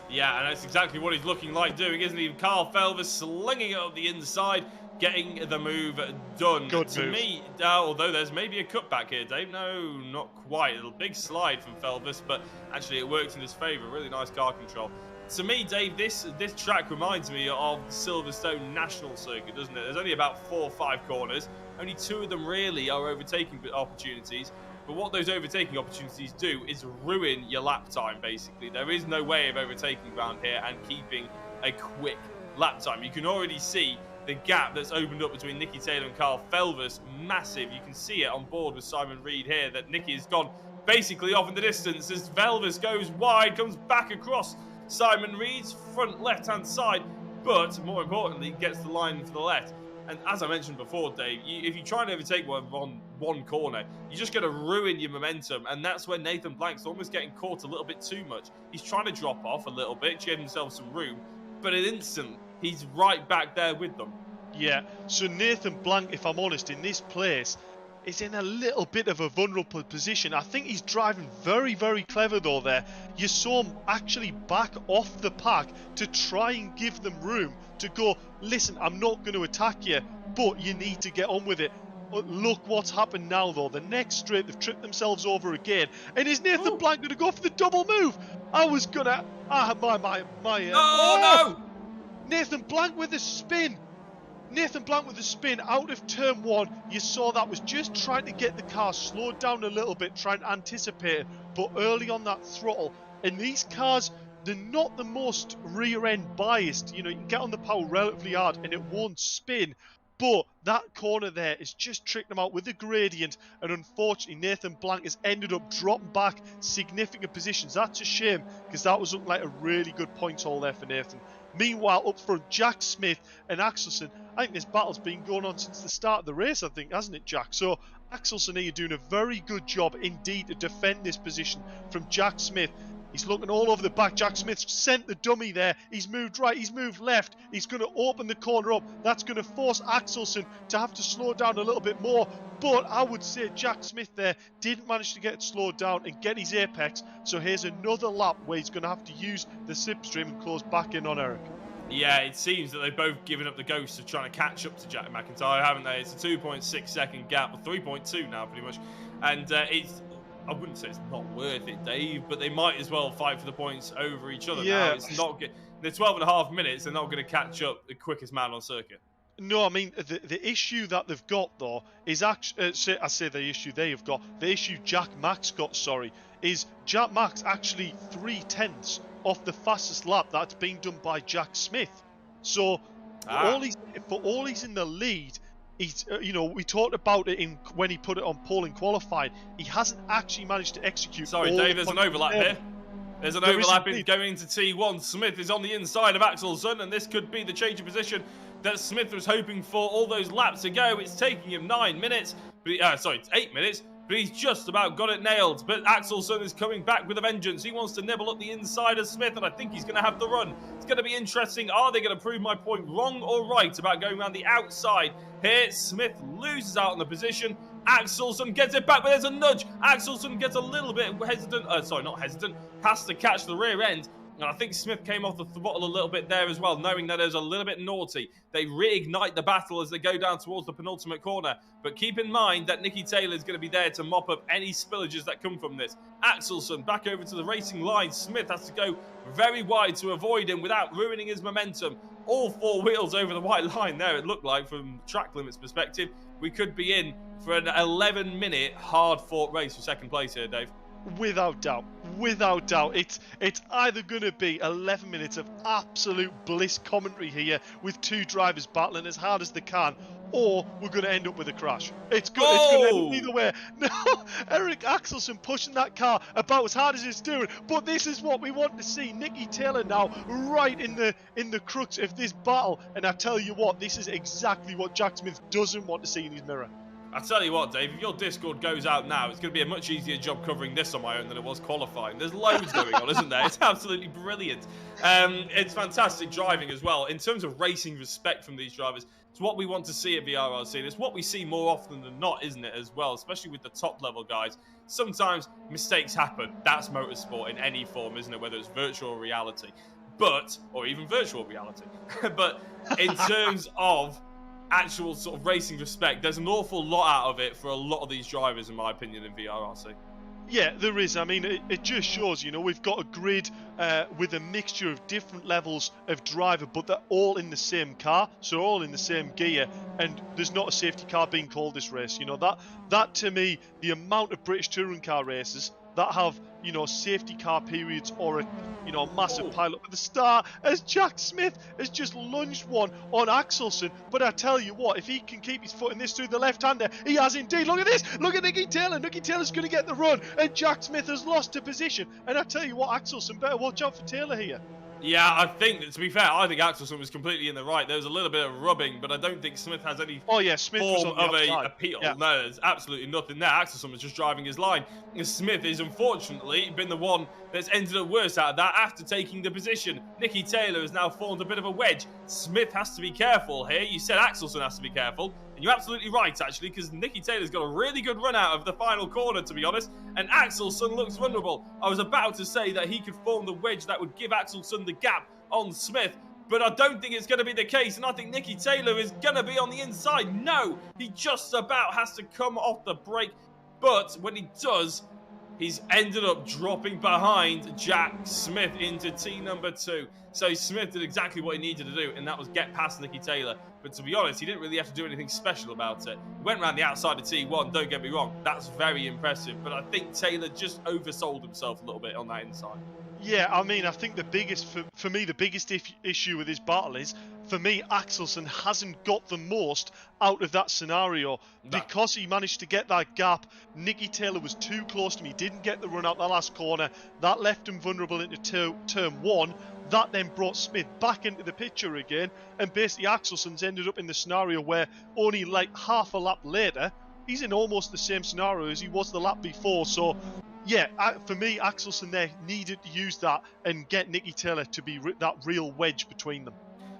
Yeah, and that's exactly what he's looking like doing, isn't he? Carl Felvers slinging it up the inside, getting the move done. Good to move. Me, although there's maybe a cutback here, Dave. No, not quite. A big slide from Felvers, but actually it worked in his favour. Really nice car control. To me, Dave, this track reminds me of Silverstone National Circuit, doesn't it? There's only about 4 or 5 corners. Only 2 of them really are overtaking opportunities. But what those overtaking opportunities do is ruin your lap time, basically. There is no way of overtaking around here and keeping a quick lap time. You can already see the gap that's opened up between Nicky Taylor and Carl Felvers. Massive. You can see it on board with Simon Reed here that Nicky has gone basically off in the distance as Felvers goes wide, comes back across Simon Reed's front left-hand side, but more importantly, gets the line to the left. And as I mentioned before, Dave, if you try and overtake one on one corner, you're just going to ruin your momentum. And that's when Nathan Blank's almost getting caught a little bit too much. He's trying to drop off a little bit, give himself some room. But in an instant, he's right back there with them. Yeah, so Nathan Blank, if I'm honest, in this place, is in a little bit of a vulnerable position. I think he's driving very, very clever though there. You saw him actually back off the pack to try and give them room to go, listen, I'm not going to attack you, but you need to get on with it. But look what's happened now though. The next straight, they've tripped themselves over again. And is Nathan Blank going to go for the double move? I was going to... no! Nathan Blank with a spin. Nathan Blank with the spin out of turn 1. You saw that was just trying to get the car slowed down a little bit, trying to anticipate it. But early on that throttle, And these cars, they're not the most rear-end biased. You know, you can get on the power relatively hard and it won't spin. But that corner there is just tricked them out with the gradient, and unfortunately Nathan Blank has ended up dropping back significant positions. That's a shame, because that was looking like a really good point haul there for Nathan. Meanwhile, up front, Jack Smith and Axelson. I think this battle's been going on since the start of the race, I think, hasn't it, Jack? So Axelson here doing a very good job indeed to defend this position from Jack Smith. He's looking all over the back. Jack Smith's sent the dummy there. He's moved right. He's moved left. He's going to open the corner up. That's going to force Axelson to have to slow down a little bit more. But I would say Jack Smith there didn't manage to get it slowed down and get his apex. So here's another lap where he's going to have to use the slipstream and close back in on Eric. Yeah, it seems that they've both given up the ghost of trying to catch up to Jack McIntyre, haven't they? It's a 2.6 second gap, or 3.2 now, pretty much. And I wouldn't say it's not worth it, Dave, but they might as well fight for the points over each other now. It's not good. The 12.5 minutes, they're not going to catch up the quickest man on circuit. No, I mean, the issue that they've got, though, is actually, I say the issue they have got, the issue Jack Max got, is Jack Max actually 3/10 off the fastest lap that's been done by Jack Smith. So, for all he's in the lead, he's, you know, we talked about it when he put it on pole in qualifying. He hasn't actually managed to execute. Sorry, Dave, there's an overlap here. There's an overlap going into T1. Smith is on the inside of Axelson, and this could be the change of position that Smith was hoping for all those laps ago. It's taking him 9 minutes, but sorry, it's 8 minutes, but he's just about got it nailed. But Axelson is coming back with a vengeance. He wants to nibble up the inside of Smith, and I think he's going to have the run. It's going to be interesting. Are they going to prove my point wrong or right about going around the outside? Here, Smith loses out on the position. Axelson gets it back, but there's a nudge. Axelson gets a little bit hesitant. Sorry, not hesitant. Has to catch the rear end. And I think Smith came off the throttle a little bit there as well, knowing that it was a little bit naughty. They reignite the battle as they go down towards the penultimate corner. But keep in mind that Nicky Taylor is going to be there to mop up any spillages that come from this. Axelson back over to the racing line. Smith has to go very wide to avoid him without ruining his momentum. All 4 wheels over the white line there, it looked like, from track limits perspective. We could be in for an 11-minute hard-fought race for second place here, Dave. Without doubt, without doubt. It's either going to be 11 minutes of absolute bliss commentary here with 2 drivers battling as hard as they can, or we're going to end up with a crash. It's going to end up either way. No, Eric Axelson pushing that car about as hard as it's doing, but this is what we want to see. Nicky Taylor now right in the crux of this battle, and I tell you what, this is exactly what Jack Smith doesn't want to see in his mirror. I tell you what, Dave, if your Discord goes out now, it's going to be a much easier job covering this on my own than it was qualifying. There's loads going on, isn't there? It's absolutely brilliant. It's fantastic driving as well. In terms of racing respect from these drivers, it's what we want to see at VRRC, and it's what we see more often than not, isn't it, as well, especially with the top-level guys. Sometimes mistakes happen. That's motorsport in any form, isn't it, whether it's virtual or reality. Or even virtual reality. But in terms of actual sort of racing respect, there's an awful lot out of it for a lot of these drivers, in my opinion, in VRRC. Yeah, there is. I mean, it just shows, you know, we've got a grid with a mixture of different levels of driver, but they're all in the same car, so all in the same gear, and there's not a safety car being called this race. You know, that to me, the amount of British touring car races that have, you know, safety car periods or a, you know, massive pileup at the start, as Jack Smith has just lunged one on Axelson. But I tell you what, if he can keep his foot in this through the left-hander, he has indeed. Look at this. Look at Nicky Taylor. Nicky Taylor's going to get the run, and Jack Smith has lost a position. And I tell you what, Axelson better watch out for Taylor here. Yeah, I think, to be fair, I think Axelson was completely in the right. There was a little bit of rubbing, but I don't think Smith has any Smith form of a appeal. Yeah. No, there's absolutely nothing there. Axelson was just driving his line. Smith has unfortunately been the one that's ended up worse out of that after taking the position. Nicky Taylor has now formed a bit of a wedge. Smith has to be careful here. You said Axelson has to be careful. And you're absolutely right, actually, because Nicky Taylor's got a really good run out of the final corner, to be honest, and Axelson looks vulnerable. I was about to say that he could form the wedge that would give Axelson the gap on Smith, but I don't think it's going to be the case, and I think Nicky Taylor is going to be on the inside. No, he just about has to come off the brake, but when he does, he's ended up dropping behind Jack Smith into T number 2. So Smith did exactly what he needed to do, and that was get past Nicky Taylor. But to be honest, he didn't really have to do anything special about it. He went around the outside of T1, don't get me wrong. That's very impressive. But I think Taylor just oversold himself a little bit on that inside. Yeah, I mean, I think the biggest, for me, the biggest issue with this battle is, for me, Axelsen hasn't got the most out of that scenario. No. Because he managed to get that gap, Nicky Taylor was too close to him. He didn't get the run out that last corner. That left him vulnerable into turn 1. That then brought Smith back into the picture again. And basically, Axelsen's ended up in the scenario where only like half a lap later, he's in almost the same scenario as he was the lap before. So, yeah, for me, Axelsen there needed to use that and get Nicky Taylor to be that real wedge between them.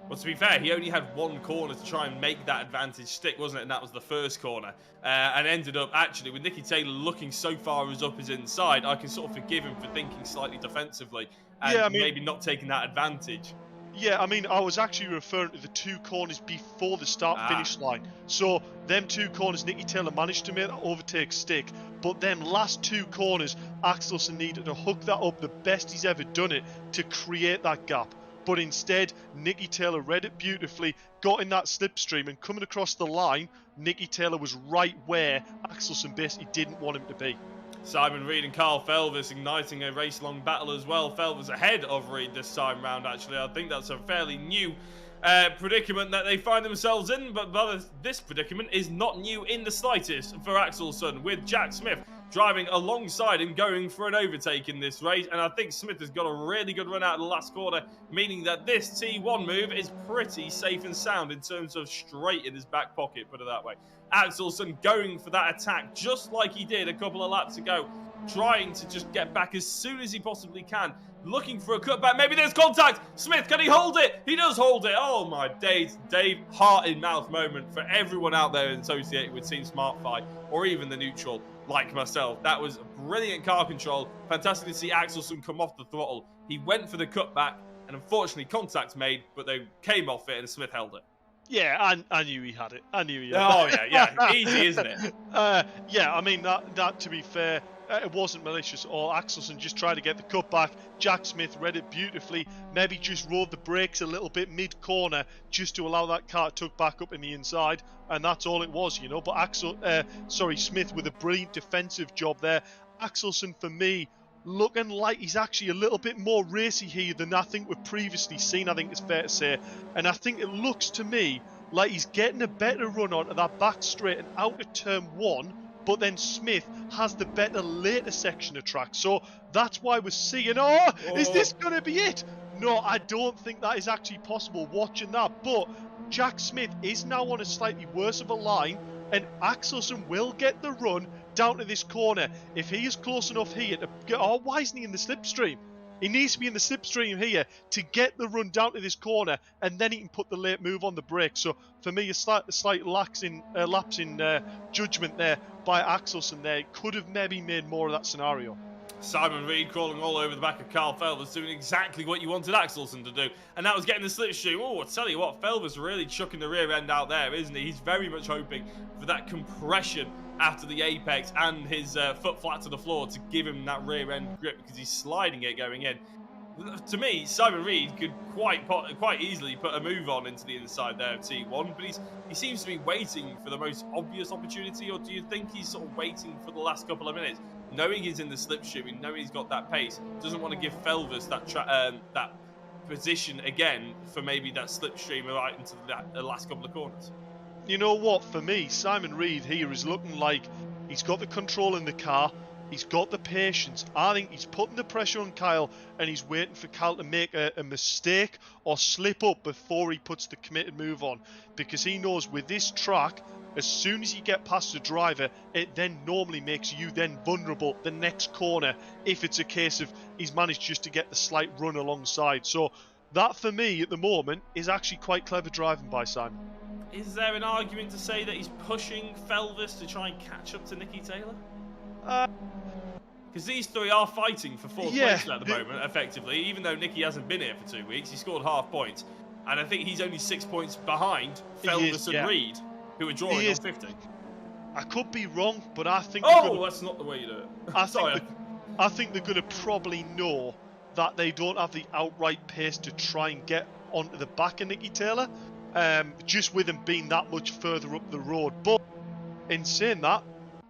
Well, to be fair, he only had one corner to try and make that advantage stick, wasn't it? And that was the first corner. And ended up, actually, with Nicky Taylor looking so far as up his inside, I can sort of forgive him for thinking slightly defensively and maybe not taking that advantage. Yeah, I mean, I was actually referring to the 2 corners before the start-finish line. So, them 2 corners, Nicky Taylor managed to make that overtake stick. But them last 2 corners, Axelsen needed to hook that up the best he's ever done it to create that gap. But instead, Nicky Taylor read it beautifully, got in that slipstream, and coming across the line, Nicky Taylor was right where Axelsen basically didn't want him to be. Simon Reed and Carl Felvis igniting a race-long battle as well. Felvis ahead of Reed this time round, actually. I think that's a fairly new predicament that they find themselves in, but this predicament is not new in the slightest for Axelsen, with Jack Smith driving alongside him, going for an overtake in this race. And I think Smith has got a really good run out of the last corner, meaning that this T1 move is pretty safe and sound in terms of straight in his back pocket, put it that way. Axelsen going for that attack just like he did a couple of laps ago, trying to just get back as soon as he possibly can, looking for a cutback. Maybe there's contact. Smith, can he hold it? He does hold it. Oh my days, Dave, heart in mouth moment for everyone out there associated with Team SmartFi or even the neutral like myself. That was brilliant car control. Fantastic to see Axelsen come off the throttle. He went for the cutback and unfortunately contact made, but they came off it and Smith held it. Yeah, I knew he had it. I knew he had it. Oh, yeah. Easy, isn't it? Yeah, I mean, that to be fair, it wasn't malicious at all. Axelsen just tried to get the cutback. Jack Smith read it beautifully. Maybe just rode the brakes a little bit mid-corner just to allow that car to tuck back up in the inside. And that's all it was, you know. But Smith with a brilliant defensive job there. Axelsen, for me, looking like he's actually a little bit more racy here than I think we've previously seen, I think it's fair to say. And I think it looks to me like he's getting a better run onto that back straight and out of turn 1, but then Smith has the better later section of track. So that's why we're seeing, is this going to be it? No, I don't think that is actually possible watching that. But Jack Smith is now on a slightly worse of a line, and Axelsen will get the run down to this corner. If he is close enough here to get, why isn't he in the slipstream? He needs to be in the slipstream here to get the run down to this corner, and then he can put the late move on the brake. So for me, a slight lapse in judgment there by Axelsen there. Could have maybe made more of that scenario. Simon Reed crawling all over the back of Carl Felvis, doing exactly what you wanted Axelsen to do, and that was getting the slipstream. Oh, I tell you what, Felvis really chucking the rear end out there, isn't he? He's very much hoping for that compression after the apex and his foot flat to the floor to give him that rear end grip, because he's sliding it going in. To me, Simon Reed could quite easily put a move on into the inside there of T1, but he seems to be waiting for the most obvious opportunity. Or do you think he's sort of waiting for the last couple of minutes, knowing he's in the slipstream, knowing he's got that pace, doesn't want to give Felvis that position again for maybe that slipstream right into the last couple of corners? You know what, for me, Simon Reed here is looking like he's got the control in the car, he's got the patience. I think he's putting the pressure on Kyle, and he's waiting for Kyle to make a mistake or slip up before he puts the committed move on, because he knows with this track, as soon as you get past the driver, it then normally makes you then vulnerable the next corner, if it's a case of he's managed just to get the slight run alongside. So that, for me, at the moment, is actually quite clever driving by Simon. Is there an argument to say that he's pushing Felvis to try and catch up to Nicky Taylor? Because these three are fighting for fourth place at the moment, effectively. Even though Nicky hasn't been here for 2 weeks, he scored half points. And I think he's only 6 points behind Felvis and Reed, who are drawing on 50. I could be wrong, but I think... that's not the way you do it. I think they're going to probably know that they don't have the outright pace to try and get onto the back of Nicky Taylor, just with him being that much further up the road. But in saying that,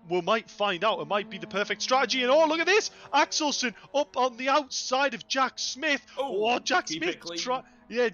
we might find out. It might be the perfect strategy. And oh, look at this! Axelsen up on the outside of Jack Smith. Oh, Jack Smith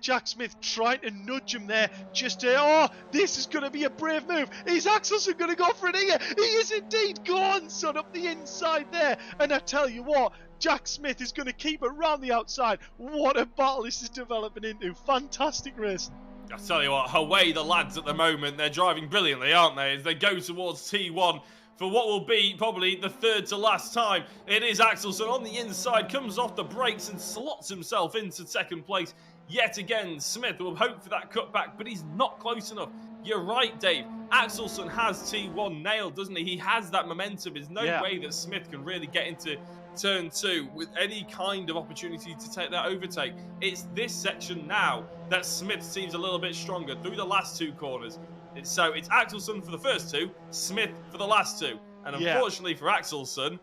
Jack Smith trying to nudge him there. This is going to be a brave move. Is Axelsen going to go for it here? He is indeed. Go on, son, up the inside there. And I tell you what, Jack Smith is going to keep it around the outside. What a battle this is developing into. Fantastic racing. I tell you what, away the lads at the moment. They're driving brilliantly, aren't they, as they go towards T1 for what will be probably the third to last time. It is Axelsen on the inside, comes off the brakes and slots himself into second place. Yet again, Smith will hope for that cutback, but he's not close enough. You're right, Dave. Axelsen has T1 nailed, doesn't he? He has that momentum. There's no way that Smith can really get into turn 2 with any kind of opportunity to take that overtake. It's this section now that Smith seems a little bit stronger through the last 2 corners. So it's Axelsen for the first 2, Smith for the last 2. And unfortunately for Axelsen,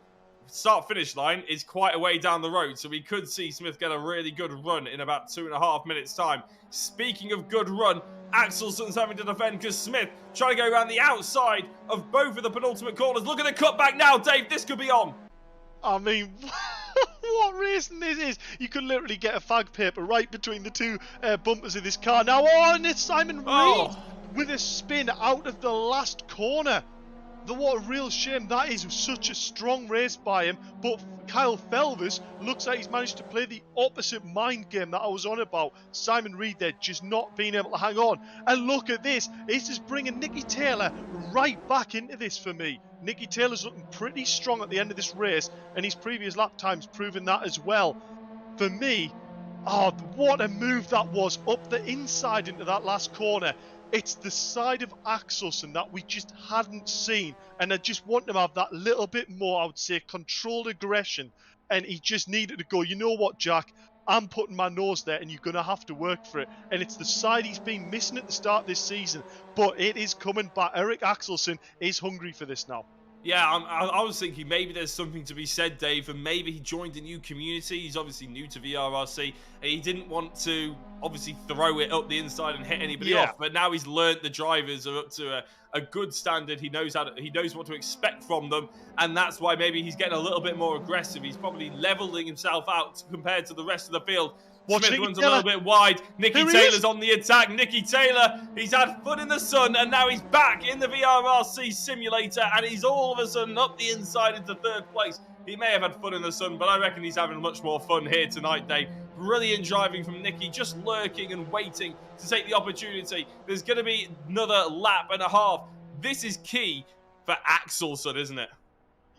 start-finish line is quite a way down the road, so we could see Smith get a really good run in about 2.5 minutes' time. Speaking of good run, Axelsen's having to defend because Smith trying to go around the outside of both of the penultimate corners. Look at the cutback now, Dave. This could be on. I mean, what racing this is. You could literally get a fag paper right between the 2 bumpers of this car. Now, and it's Simon Reed with a spin out of the last corner. What a real shame. That is such a strong race by him. But Kyle Felvers looks like he's managed to play the opposite mind game that I was on about. Simon Reed there just not being able to hang on. And look at this. This is bringing Nicky Taylor right back into this for me. Nicky Taylor's looking pretty strong at the end of this race, and his previous lap times proven that as well. For me, what a move that was up the inside into that last corner. It's the side of Axelsen that we just hadn't seen, and I just want him to have that little bit more, I would say, controlled aggression, and he just needed to go, you know what, Jack, I'm putting my nose there and you're going to have to work for it. And it's the side he's been missing at the start of this season, but it is coming back. Eric Axelsen is hungry for this now. Yeah, I was thinking maybe there's something to be said, Dave, and maybe he joined a new community. He's obviously new to VRRC, and he didn't want to obviously throw it up the inside and hit anybody off. But now he's learnt the drivers are up to a good standard. He knows he knows what to expect from them, and that's why maybe he's getting a little bit more aggressive. He's probably leveling himself out compared to the rest of the field. Smith runs a little bit wide. Nicky Taylor's on the attack. Nicky Taylor, he's had fun in the sun, and now he's back in the VRRC simulator, and he's all of a sudden up the inside into 3rd place. He may have had fun in the sun, but I reckon he's having much more fun here tonight, Dave. Brilliant driving from Nicky, just lurking and waiting to take the opportunity. There's going to be another lap and a half. This is key for Axelsen, isn't it?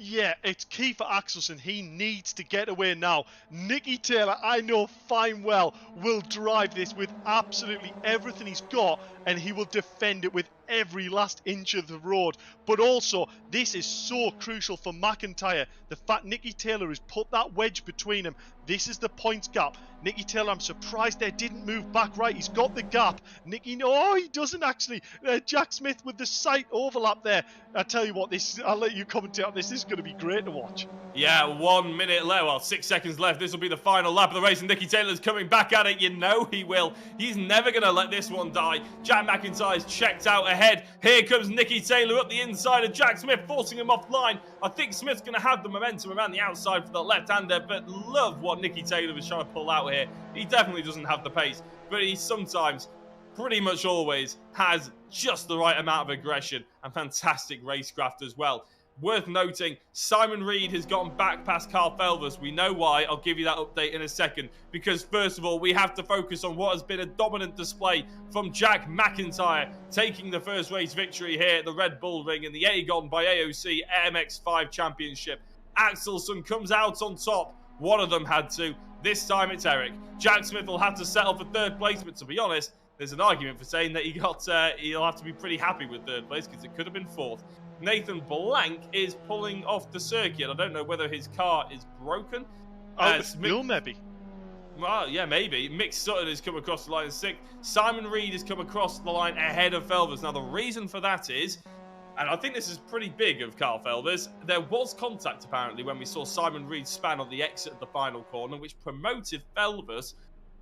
Yeah, it's key for Axelsen. He needs to get away now. Nicky Taylor, I know fine well, will drive this with absolutely everything he's got, and he will defend it with every last inch of the road. But also, this is so crucial for McIntyre. The fact Nicky Taylor has put that wedge between them. This is the points gap. Nicky Taylor, I'm surprised they didn't move back right. He's got the gap. Nicky, no, he doesn't actually. Jack Smith with the sight overlap there. I tell you what, I'll let you commentate on this. This is going to be great to watch. Yeah, 1 minute left. Well, 6 seconds left. This will be the final lap of the race, and Nicky Taylor's coming back at it. You know he will. He's never going to let this one die. Jack McIntyre's checked out ahead. Here comes Nicky Taylor up the inside of Jack Smith, forcing him offline. I think Smith's going to have the momentum around the outside for the left-hander, but love what Nicky Taylor was trying to pull out here. He definitely doesn't have the pace, but he sometimes, pretty much always, has just the right amount of aggression and fantastic racecraft as well. Worth noting, Simon Reed has gotten back past Carl Felvers. We know why. I'll give you that update in a second. Because first of all, we have to focus on what has been a dominant display from Jack McIntyre, taking the first race victory here at the Red Bull Ring in the AGON by AOC MX-5 Championship. Axelsen comes out on top. One of them had to. This time it's Eric. Jack Smith will have to settle for 3rd place, but to be honest, there's an argument for saying that he'll have to be pretty happy with 3rd place because it could have been 4th. Nathan Blank is pulling off the circuit. I don't know whether his car is broken. Maybe. Well, yeah, maybe. Mick Sutton has come across the line in 6th. Simon Reed has come across the line ahead of Felvers. Now, the reason for that is, and I think this is pretty big of Carl Felvers, there was contact apparently when we saw Simon Reed span on the exit of the final corner, which promoted Felvers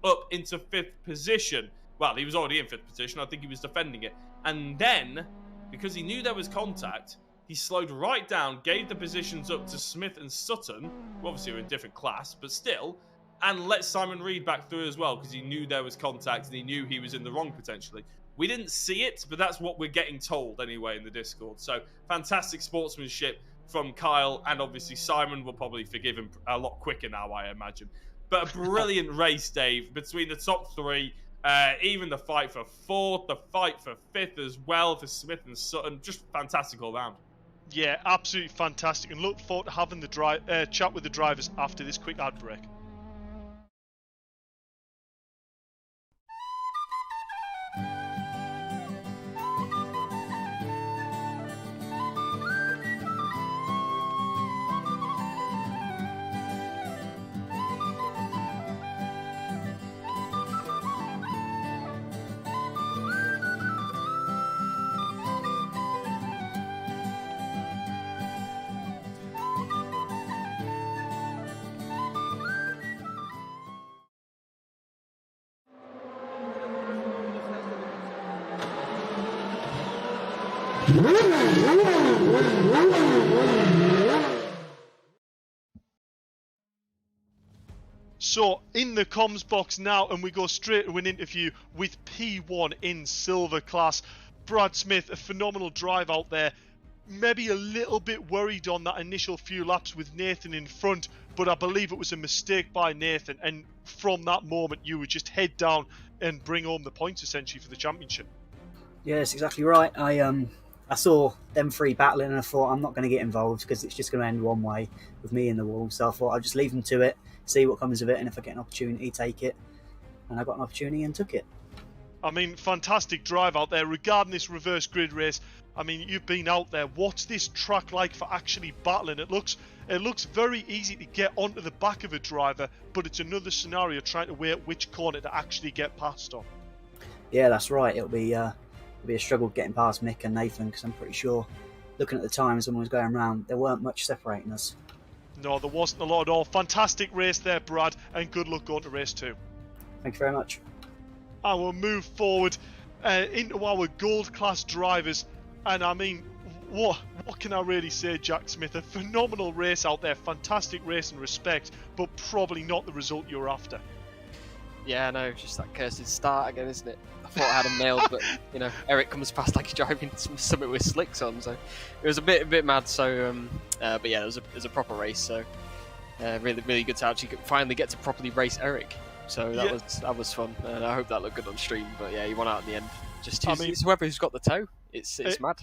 up into 5th position. Well, he was already in 5th position. I think he was defending it. And then, because he knew there was contact, He slowed right down, gave the positions up to Smith and Sutton, who obviously were in different class, but still, and let Simon Reed back through as well, because he knew there was contact and he knew he was in the wrong potentially. We didn't see it, but that's what we're getting told anyway in the Discord. So fantastic sportsmanship from Kyle, and obviously Simon will probably forgive him a lot quicker now, I imagine. But a brilliant race, Dave, between the top three. Even the fight for fourth, the fight for fifth as well for Smith and Sutton. Just fantastic all round. Yeah, absolutely fantastic, and look forward to having the chat with the drivers after this quick ad break. So, in the comms box now, and we go straight to an interview with P1 in silver class. Brad Smith, a phenomenal drive out there. Maybe a little bit worried on that initial few laps with Nathan in front, but I believe it was a mistake by Nathan, and from that moment you would just head down and bring home the points essentially for the championship. Yeah, that's exactly right. I saw them three battling and I thought I'm not going to get involved because it's just going to end one way with me in the wall. So I thought I'll just leave them to it, see what comes of it, and if I get an opportunity, take it. And I got an opportunity and took it. I mean, fantastic drive out there. Regarding this reverse grid race, I mean, you've been out there. What's this track like for actually battling? It looks very easy to get onto the back of a driver, but it's another scenario trying to weigh out which corner to actually get past on. Yeah, that's right. It'll be a struggle getting past Mick and Nathan, because I'm pretty sure, looking at the times when we was going around, there weren't much separating us. No, there wasn't a lot at all. Fantastic race there, Brad, and good luck going to race 2. Thank you very much. I will move forward into our gold class drivers, and I mean, what can I really say, Jack Smith? A phenomenal race out there, fantastic race and respect, but probably not the result you're after. Yeah, no, just that cursed start again, isn't it? I thought I had him nailed, but you know, Eric comes past like he's driving something with slicks on, so it was a bit mad. So, but yeah, it was a proper race. So, really good to actually finally get to properly race Eric. So that was fun, and I hope that looked good on stream. But yeah, he won out in the end. Just it's whoever who's got the toe. It's mad.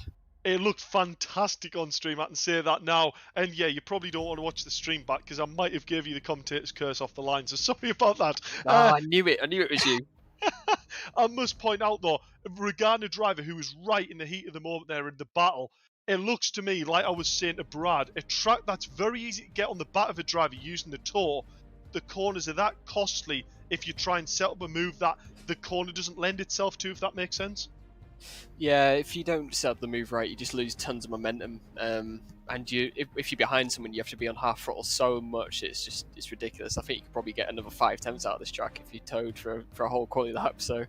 It looked fantastic on stream, I can say that now. And yeah, you probably don't want to watch the stream back because I might have gave you the commentator's curse off the line, so sorry about that. I knew it was you. I must point out though, regarding a driver who was right in the heat of the moment there in the battle, it looks to me, like I was saying to Brad, a track that's very easy to get on the back of a driver using the toe. The corners are that costly if you try and set up a move that the corner doesn't lend itself to, if that makes sense. Yeah, if you don't set up the move right, you just lose tons of momentum. And if you're behind someone, you have to be on half throttle so much. It's ridiculous. I think you could probably get another 5 tenths out of this track if you towed for a whole quality lap. So,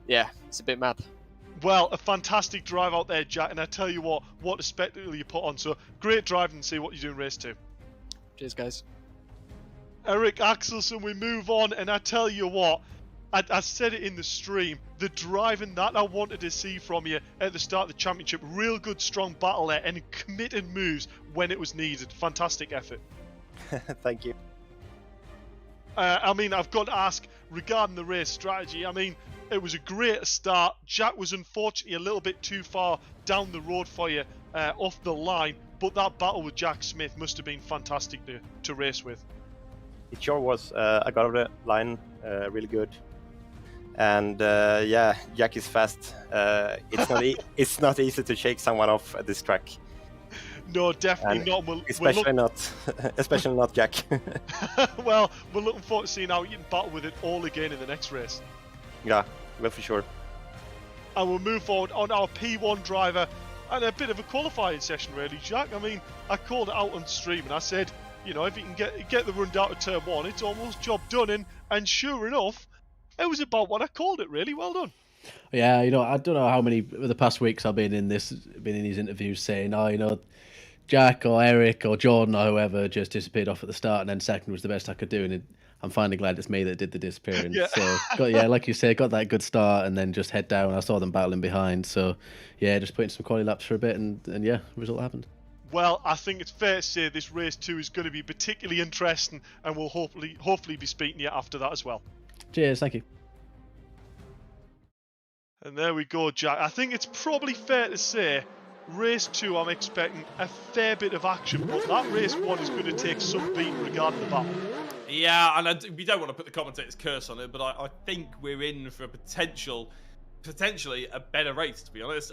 yeah, it's a bit mad. Well, a fantastic drive out there, Jack. And I tell you what a spectacle you put on. So great driving and see what you do in race 2. Cheers, guys. Eric Axelson, we move on, and I tell you what, I said it in the stream, the driving that I wanted to see from you at the start of the championship, real good strong battle there, and committed moves when it was needed. Fantastic effort. Thank you. I mean, I've got to ask, regarding the race strategy, I mean, it was a great start. Jack was unfortunately a little bit too far down the road for you off the line, but that battle with Jack Smith must have been fantastic to race with. It sure was. I got over the line really good. And yeah, Jack is fast. It's not easy to shake someone off at this track. No, definitely not. Especially not Jack. Well, we're looking forward to seeing how you can battle with it all again in the next race. Yeah, well, for sure. And we'll move forward on our P1 driver, and a bit of a qualifying session really, Jack. I mean, I called it out on stream and I said, you know, if you can get the run down to turn 1, it's almost job done. And sure enough, it was about what I called it, really. Well done. Yeah, I don't know how many the past weeks I've been in these interviews saying, oh, Jack or Eric or Jordan or whoever just disappeared off at the start, and then second was the best I could do, and I'm finally glad it's me that did the disappearing. Yeah. So like you say, got that good start, and then just head down. I saw them battling behind, so yeah, just putting some quality laps for a bit, and yeah, result happened. Well, I think it's fair to say this race 2 is going to be particularly interesting, and we'll hopefully be speaking to you after that as well. Cheers, thank you. And there we go, Jack. I think it's probably fair to say race 2 I'm expecting a fair bit of action, but that race 1 is going to take some beating regarding the battle. Yeah, and we don't want to put the commentator's curse on it, but I think we're in for potentially a better race, to be honest.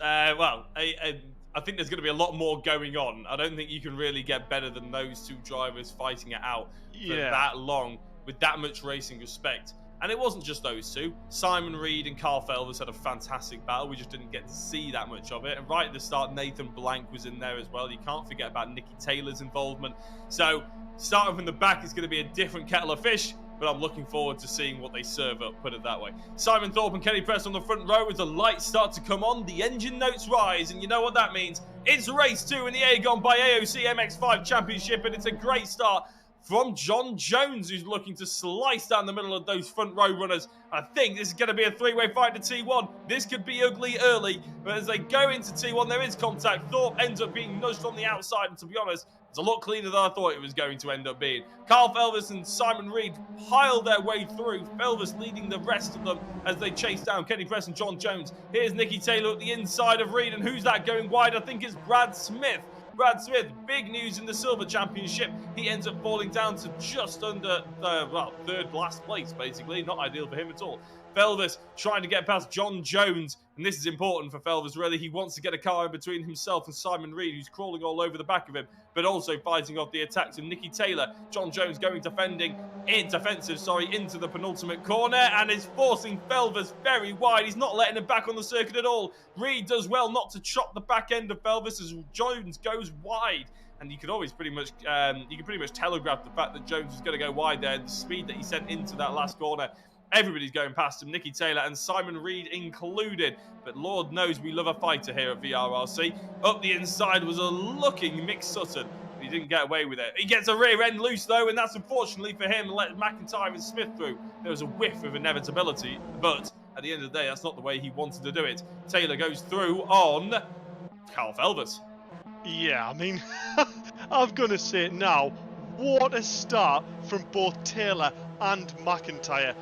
I think there's going to be a lot more going on. I don't think you can really get better than those two drivers fighting it out for that long with that much racing respect. And it wasn't just those two. Simon Reed and Carl Felvers had a fantastic battle. We just didn't get to see that much of it. And right at the start, Nathan Blank was in there as well. You can't forget about Nikki Taylor's involvement. So starting from the back is going to be a different kettle of fish, but I'm looking forward to seeing what they serve up, put it that way. Simon Thorpe and Kenny Press on the front row as the lights start to come on, the engine notes rise, and you know what that means. It's race 2 in the AGON by AOC MX-5 Championship, and it's a great start from John Jones, who's looking to slice down the middle of those front row runners. I think this is going to be a three-way fight to T1. This could be ugly early, but as they go into T1, there is contact. Thorpe ends up being nudged on the outside, and to be honest, it's a lot cleaner than I thought it was going to end up being. Carl Felvers and Simon Reed pile their way through, Felvers leading the rest of them as they chase down Kenny Press and John Jones. Here's Nicky Taylor at the inside of Reed, and who's that going wide? I think it's Brad Smith. Brad Smith, big news in the Silver Championship. He ends up falling down to just under, third last place, basically. Not ideal for him at all. Felvers trying to get past John Jones, and this is important for Felvers, really. He wants to get a car in between himself and Simon Reed, who's crawling all over the back of him, but also fighting off the attacks of Nicky Taylor. John Jones going defensive, into the penultimate corner, and is forcing Felvers very wide. He's not letting him back on the circuit at all. Reed does well not to chop the back end of Felvers as Jones goes wide. And you could always pretty much telegraph the fact that Jones was going to go wide there. The speed that he sent into that last corner. Everybody's going past him, Nicky Taylor and Simon Reed included. But Lord knows we love a fighter here at VRRC. Up the inside was a looking Mick Sutton. But he didn't get away with it. He gets a rear end loose though, and that's unfortunately for him, let McIntyre and Smith through. There was a whiff of inevitability, but at the end of the day, that's not the way he wanted to do it. Taylor goes through on Carl Felvers. Yeah, I mean, I'm going to say it now. What a start from both Taylor and McIntyre.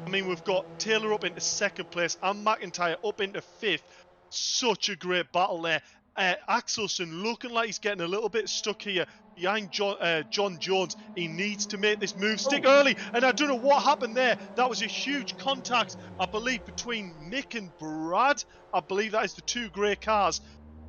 I mean, we've got Taylor up into second place and McIntyre up into fifth. Such a great battle there. Axelson looking like he's getting a little bit stuck here behind John Jones. He needs to make this move stick early, and I don't know what happened there. That was a huge contact, I believe, between Mick and Brad. I believe that is the two grey cars.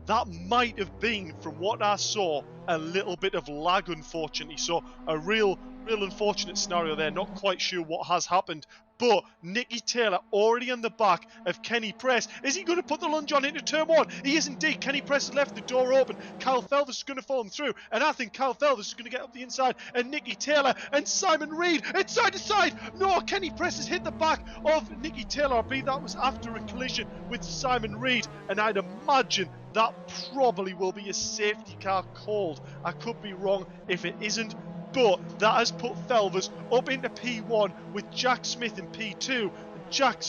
That might have been, from what I saw, a little bit of lag, unfortunately. So a real unfortunate scenario there. Not quite sure what has happened. But Nicky Taylor already on the back of Kenny Press. Is he going to put the lunge on into turn one? He is indeed. Kenny Press has left the door open. Carl Felvers is going to follow him through. And I think Carl Felvers is going to get up the inside. And Nicky Taylor and Simon Reed. It's side to side. No, Kenny Press has hit the back of Nicky Taylor. I believe that was after a collision with Simon Reed. And I'd imagine that probably will be a safety car called. I could be wrong if it isn't. But that has put Felvers up into P1 with Jack Smith in P2. And Jack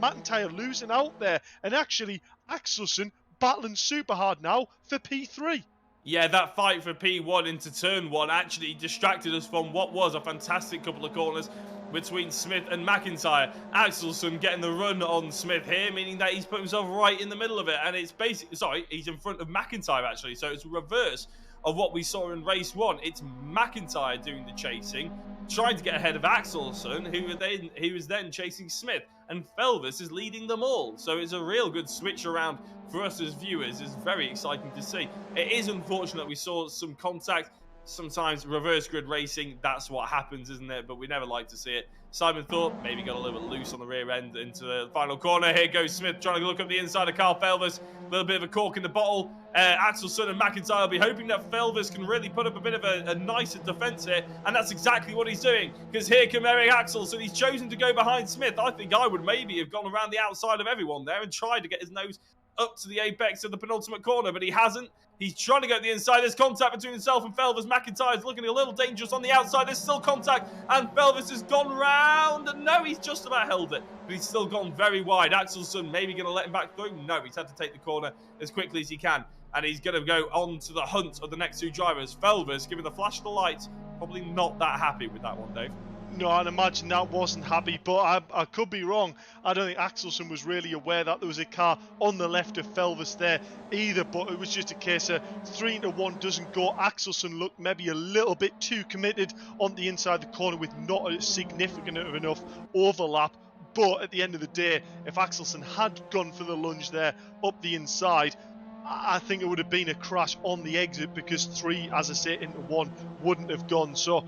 McIntyre losing out there. And actually, Axelson battling super hard now for P3. Yeah, that fight for P1 into turn 1 actually distracted us from what was a fantastic couple of corners between Smith and McIntyre. Axelson getting the run on Smith here, meaning that he's put himself right in the middle of it. And it's basically, he's in front of McIntyre actually. So it's reverse of what we saw in race 1. It's McIntyre doing the chasing, trying to get ahead of Axelson, who was then chasing Smith, and Felvers is leading them all. So it's a real good switch around for us as viewers. It's very exciting to see. It is unfortunate we saw some contact sometimes reverse grid racing, that's what happens, isn't it? But we never like to see it. Simon Thorpe maybe got a little bit loose on the rear end into the final corner. Here goes Smith trying to look up the inside of Carl Felvis. A little bit of a cork in the bottle. Axelson and McIntyre will be hoping that Felvis can really put up a bit of a nicer defence here. And that's exactly what he's doing. Because here comes Eric Axelson. He's chosen to go behind Smith. I think I would maybe have gone around the outside of everyone there and tried to get his nose up to the apex of the penultimate corner, but he hasn't. He's trying to go to the inside. There's contact between himself and Felvis. McIntyre's looking a little dangerous on the outside. There's still contact, and Felvis has gone round. And no, he's just about held it, but he's still gone very wide. Axelson maybe going to let him back through. No, he's had to take the corner as quickly as he can, and he's going to go on to the hunt of the next two drivers. Felvis, giving the flash of the lights, probably not that happy with that one, Dave. No, I'd imagine that wasn't happy, but I could be wrong. I don't think Axelson was really aware that there was a car on the left of Felvis there either, but it was just a case of 3-1 doesn't go. Axelson looked maybe a little bit too committed on the inside of the corner with not a significant enough overlap. But at the end of the day, if Axelson had gone for the lunge there up the inside, I think it would have been a crash on the exit, because 3, as I say, into 1 wouldn't have gone. So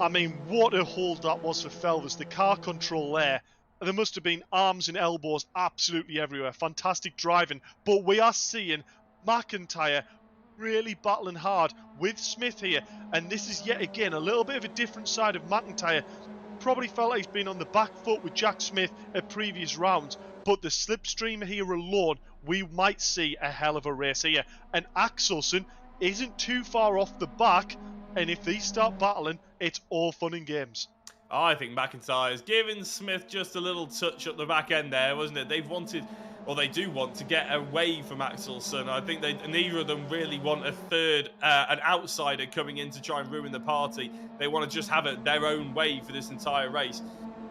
I mean, what a hold that was for Felvis. The car control there. There must have been arms and elbows absolutely everywhere. Fantastic driving. But we are seeing McIntyre really battling hard with Smith here. And this is yet again a little bit of a different side of McIntyre. Probably felt like he's been on the back foot with Jack Smith at previous rounds. But the slipstream here alone, we might see a hell of a race here. And Axelson isn't too far off the back. And if these start battling, it's all fun and games. I think McIntyre's given Smith just a little touch up the back end there, wasn't it? They've wanted, or they do want, to get away from Axelson. I think neither of them really want a third, an outsider coming in to try and ruin the party. They want to just have it their own way for this entire race.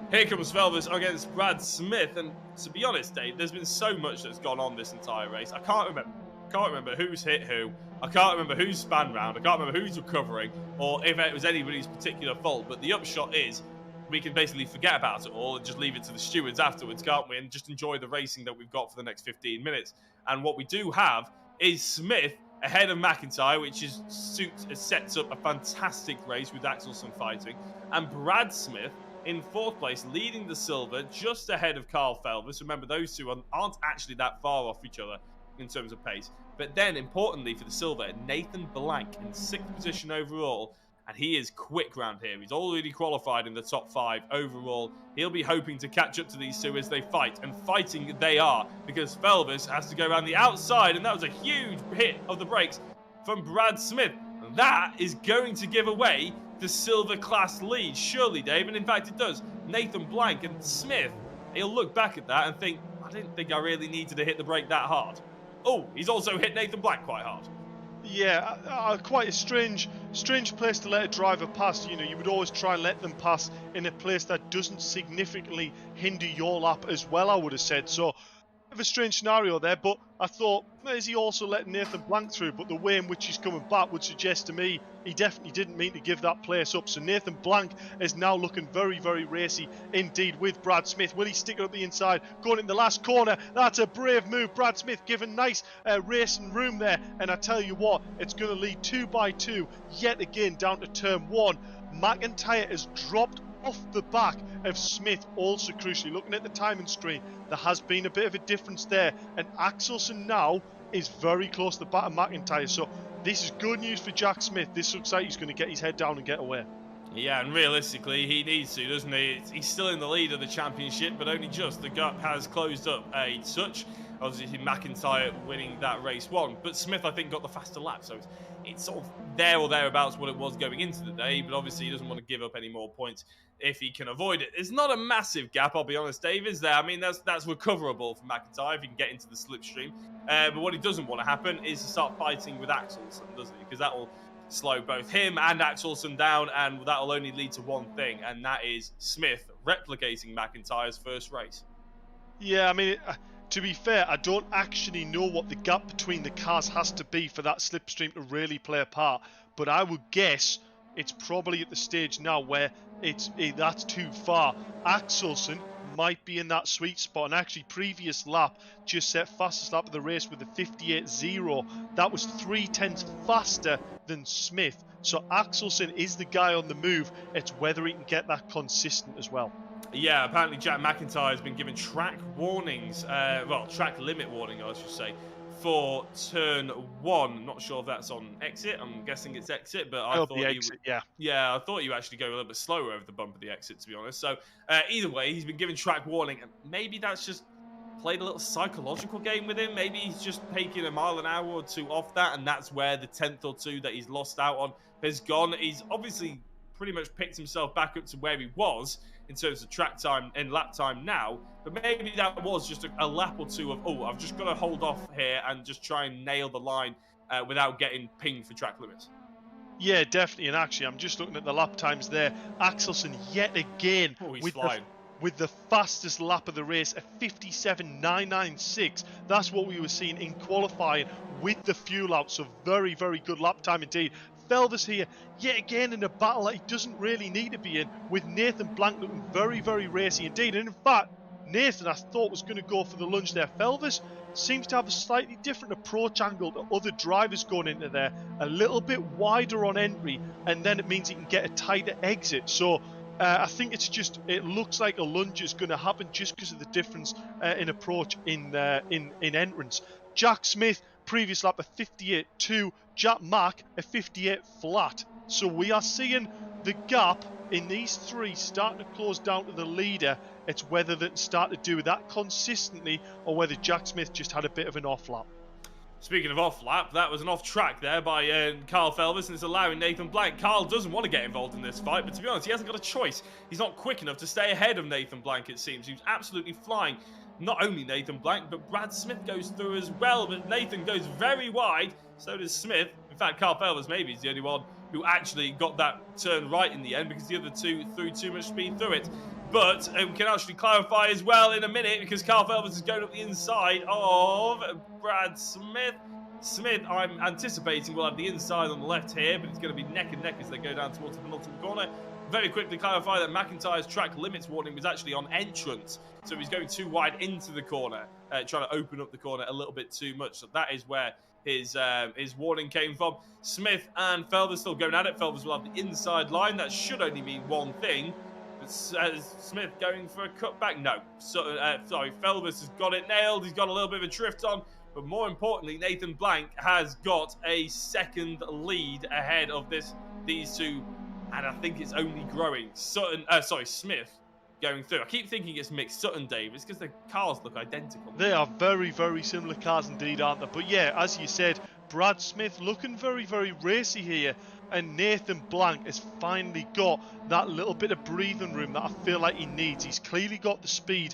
Here comes Felvis against Brad Smith, and to be honest, Dave, there's been so much that's gone on this entire race. I can't remember who's hit who. I can't remember who's spun round. I can't remember who's recovering, or if it was anybody's particular fault. But the upshot is, we can basically forget about it all and just leave it to the stewards afterwards, can't we? And just enjoy the racing that we've got for the next 15 minutes. And what we do have is Smith ahead of McIntyre, which sets up a fantastic race with Axelson fighting, and Brad Smith in 4th place, leading the silver, just ahead of Carl Felvis. Remember, those two aren't actually that far off each other in terms of pace. But then, importantly for the silver, Nathan Blank in 6th position overall, and he is quick round here. He's already qualified in the top 5 overall. He'll be hoping to catch up to these two as they fight, and fighting they are, because Felvis has to go around the outside, and that was a huge hit of the brakes from Brad Smith. That is going to give away the silver class lead, surely, Dave, and in fact it does. Nathan Blank and Smith, he'll look back at that and think, I didn't think I really needed to hit the brake that hard. Oh, he's also hit Nathan Blank quite hard. Yeah, quite a strange place to let a driver pass. You know, you would always try and let them pass in a place that doesn't significantly hinder your lap as well, I would have said. So, of a strange scenario there, but I thought, is he also letting Nathan Blank through? But the way in which he's coming back would suggest to me he definitely didn't mean to give that place up. So Nathan Blank is now looking very, very racy indeed with Brad Smith. Will he stick it up the inside? Going in the last corner. That's a brave move. Brad Smith given nice racing room there. And I tell you what, it's going to lead 2 by 2 yet again down to turn 1. McIntyre has dropped off the back of Smith, also crucially. Looking at the timing screen, there has been a bit of a difference there, and Axelson now is very close to the back of McIntyre. So this is good news for Jack Smith. This looks like he's going to get his head down and get away. Yeah, and realistically, he needs to, doesn't he? He's still in the lead of the championship, but only just. The gap has closed up a touch. Obviously, McIntyre winning that race 1. But Smith, I think, got the faster lap. So it's sort of there or thereabouts what it was going into the day. But obviously, he doesn't want to give up any more points if he can avoid it. It's not a massive gap, I'll be honest, Dave, is there? I mean, that's recoverable for McIntyre if he can get into the slipstream. But what he doesn't want to happen is to start fighting with Axelson, doesn't he? Because that will slow both him and Axelson down, and that will only lead to one thing, and that is Smith replicating McIntyre's first race. Yeah, I mean, to be fair, I don't actually know what the gap between the cars has to be for that slipstream to really play a part, but I would guess it's probably at the stage now where that's too far. Axelson might be in that sweet spot. And actually, previous lap just set fastest lap of the race with a 58.0. That was 3/10 faster than Smith. So Axelsen is the guy on the move. It's whether he can get that consistent as well. Yeah, apparently Jack McIntyre has been given track warnings, well, track limit warning, I should say, for turn 1. Not sure if that's on exit. I'm guessing it's exit, but I thought exit, yeah, I thought you actually go a little bit slower over the bump of the exit, to be honest. So either way, he's been given track warning, and maybe that's just played a little psychological game with him. Maybe he's just taking a mile an hour or two off that, and that's where the 10th or 2 that he's lost out on has gone. He's obviously pretty much picked himself back up to where he was in terms of track time and lap time now, but maybe that was just a lap or two of, oh, I've just got to hold off here and just try and nail the line without getting pinged for track limits. Yeah, definitely. And actually, I'm just looking at the lap times there. Axelsen yet again with the fastest lap of the race, a 57.996. That's what we were seeing in qualifying with the fuel out. So very, very good lap time indeed. Felvis here, yet again in a battle that he doesn't really need to be in, with Nathan Blank looking very, very racy indeed. And in fact, Nathan, I thought, was going to go for the lunge there. Felvis seems to have a slightly different approach angle to other drivers going into there, a little bit wider on entry, and then it means he can get a tighter exit. So I think it looks like a lunge is going to happen just because of the difference in approach in entrance. Jack Smith, previous lap, a 58.2. Jack Mack, a 58 flat. So we are seeing the gap in these three starting to close down to the leader. It's whether they start to do that consistently or whether Jack Smith just had a bit of an off lap. Speaking of off lap, that was an off track there by Carl Felvis, and it's allowing Nathan Blank. Carl doesn't want to get involved in this fight, but to be honest, he hasn't got a choice. He's not quick enough to stay ahead of Nathan Blank, it seems. He's absolutely flying. Not only Nathan Blank, but Brad Smith goes through as well, but Nathan goes very wide, so does Smith. In fact, Carl Felvis maybe is the only one who actually got that turn right in the end, because the other two threw too much speed through it. But we can actually clarify as well in a minute, because Carl Felvis is going up the inside of Brad Smith. Smith, I'm anticipating, will have the inside on the left here, but it's going to be neck and neck as they go down towards the penultimate corner. Very quickly clarify that McIntyre's track limits warning was actually on entrance, so he's going too wide into the corner, trying to open up the corner a little bit too much. So that is where his warning came from. Smith and Felvis still going at it. Felvis will have the inside line. That should only mean one thing. But Smith going for a cutback? No. So, sorry, Felvis has got it nailed. He's got a little bit of a drift on. But more importantly, Nathan Blank has got a second lead ahead of these two. And I think it's only growing. Smith going through. I keep thinking it's Mick Sutton, Dave. It's because the cars look identical. They are very, very similar cars indeed, aren't they? But yeah, as you said, Brad Smith looking very, very racy here. And Nathan Blank has finally got that little bit of breathing room that I feel like he needs. He's clearly got the speed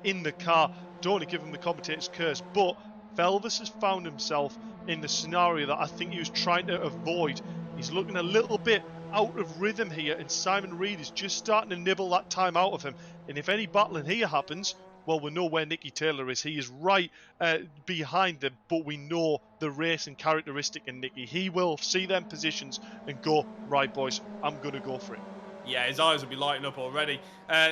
in the car. Don't want to give him the commentator's curse. But Felvis has found himself in the scenario that I think he was trying to avoid. He's looking a little bit out of rhythm here, and Simon Reed is just starting to nibble that time out of him. And if any battling here happens, well, we know where Nicky Taylor is. He is right behind them, but we know the racing characteristic in Nicky. He will see them positions and go, right, boys, I'm going to go for it. Yeah, his eyes will be lighting up already,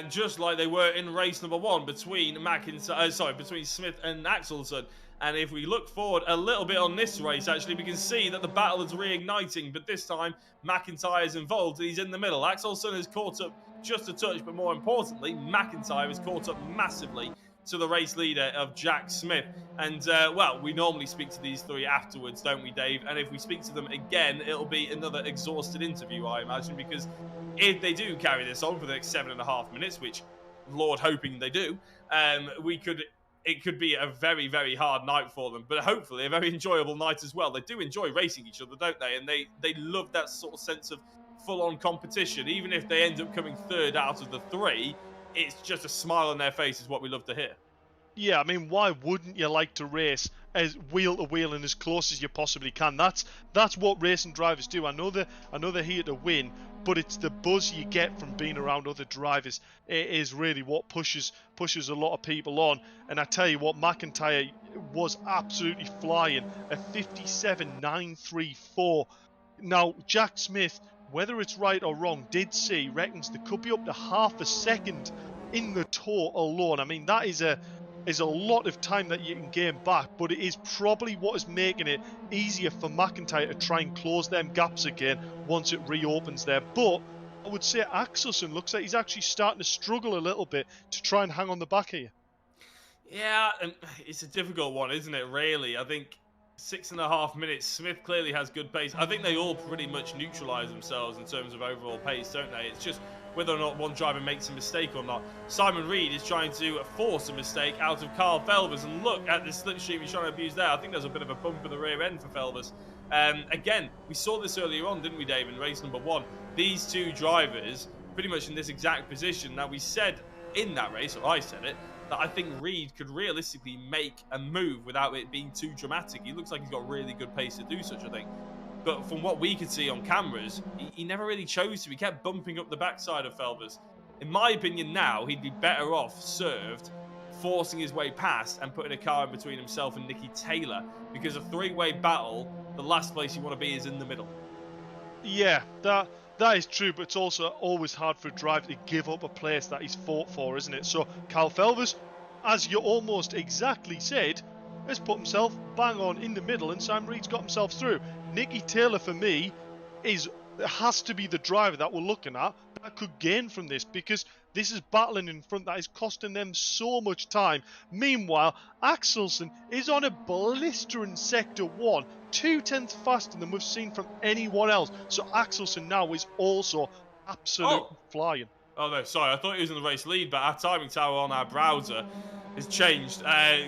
just like they were in race number 1 between between Smith and Axelsen. And if we look forward a little bit on this race, actually, we can see that the battle is reigniting, but this time McIntyre is involved and he's in the middle. Axelsen has caught up just a touch, but more importantly, McIntyre has caught up massively to the race leader of Jack Smith. And, well, we normally speak to these three afterwards, don't we, Dave? And if we speak to them again, it'll be another exhausted interview, I imagine, because if they do carry this on for the next 7.5 minutes, which, Lord hoping they do, it could be a very, very hard night for them, but hopefully a very enjoyable night as well. They do enjoy racing each other, don't they? And they love that sort of sense of full-on competition. Even if they end up coming third out of the 3, it's just a smile on their face is what we love to hear. Yeah, I mean, why wouldn't you like to race as wheel to wheel and as close as you possibly can? That's what racing drivers do. I know they're here to win, but it's the buzz you get from being around other drivers. It is really what pushes a lot of people on. And I tell you what, McIntyre was absolutely flying, a 57.934. Now, Jack Smith, whether it's right or wrong, reckons there could be up to half a second in the tow alone. I mean, that is a lot of time that you can gain back, but it is probably what is making it easier for McIntyre to try and close them gaps again once it reopens there. But I would say Axelsen looks like he's actually starting to struggle a little bit to try and hang on the back here. Yeah, and it's a difficult one, isn't it, really? I think 6.5 minutes, Smith clearly has good pace. I think they all pretty much neutralise themselves in terms of overall pace, don't they? It's just whether or not one driver makes a mistake or not. Simon Reed is trying to force a mistake out of Carl Felvers, and look at the slipstream he's trying to abuse there. I think there's a bit of a bump in the rear end for Felvers. Again, we saw this earlier on, didn't we, Dave, in race number 1? These two drivers pretty much in this exact position. Now, we said in that race, or I said it, that I think Reed could realistically make a move without it being too dramatic. He looks like he's got really good pace to do such a thing. But from what we could see on cameras, he never really chose to. He kept bumping up the backside of Felvers. In my opinion now, he'd be better off served forcing his way past and putting a car in between himself and Nicky Taylor, because a three-way battle, the last place you want to be is in the middle. Yeah, that is true, but it's also always hard for a driver to give up a place that he's fought for, isn't it? So Carl Felvers, as you almost exactly said, has put himself bang on in the middle, and Sam Reed's got himself through. Nicky Taylor, for me, has to be the driver that we're looking at that could gain from this, because this is battling in front that is costing them so much time. Meanwhile, Axelsen is on a blistering sector 1, 2/10 faster than we've seen from anyone else. So Axelsen now is also absolutely flying. Oh no, sorry, I thought he was in the race lead, but our timing tower on our browser has changed.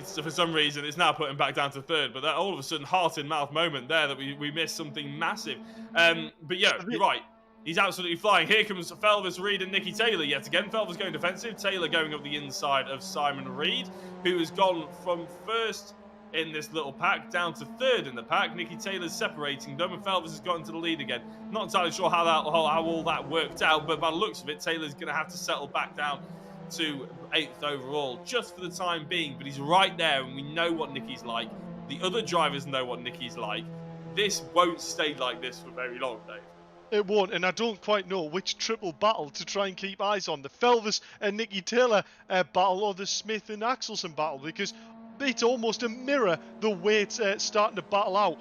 So for some reason, it's now putting back down to 3rd, but that all of a sudden heart-in-mouth moment there that we missed something massive. But yeah, you're right. He's absolutely flying. Here comes Felvers, Reed, and Nicky Taylor yet again. Felvers going defensive, Taylor going up the inside of Simon Reed, who has gone from 1st in this little pack down to 3rd in the pack. Nicky Taylor's separating them, and Felvers has got into the lead again. Not entirely sure how all that worked out, but by the looks of it, Taylor's going to have to settle back down to 8th overall, just for the time being. But he's right there, and we know what Nicky's like. The other drivers know what Nicky's like. This won't stay like this for very long, Dave. It won't, and I don't quite know which triple battle to try and keep eyes on. The Felvers and Nicky Taylor battle, or the Smith and Axelsen battle, because it's almost a mirror the way it's starting to battle out.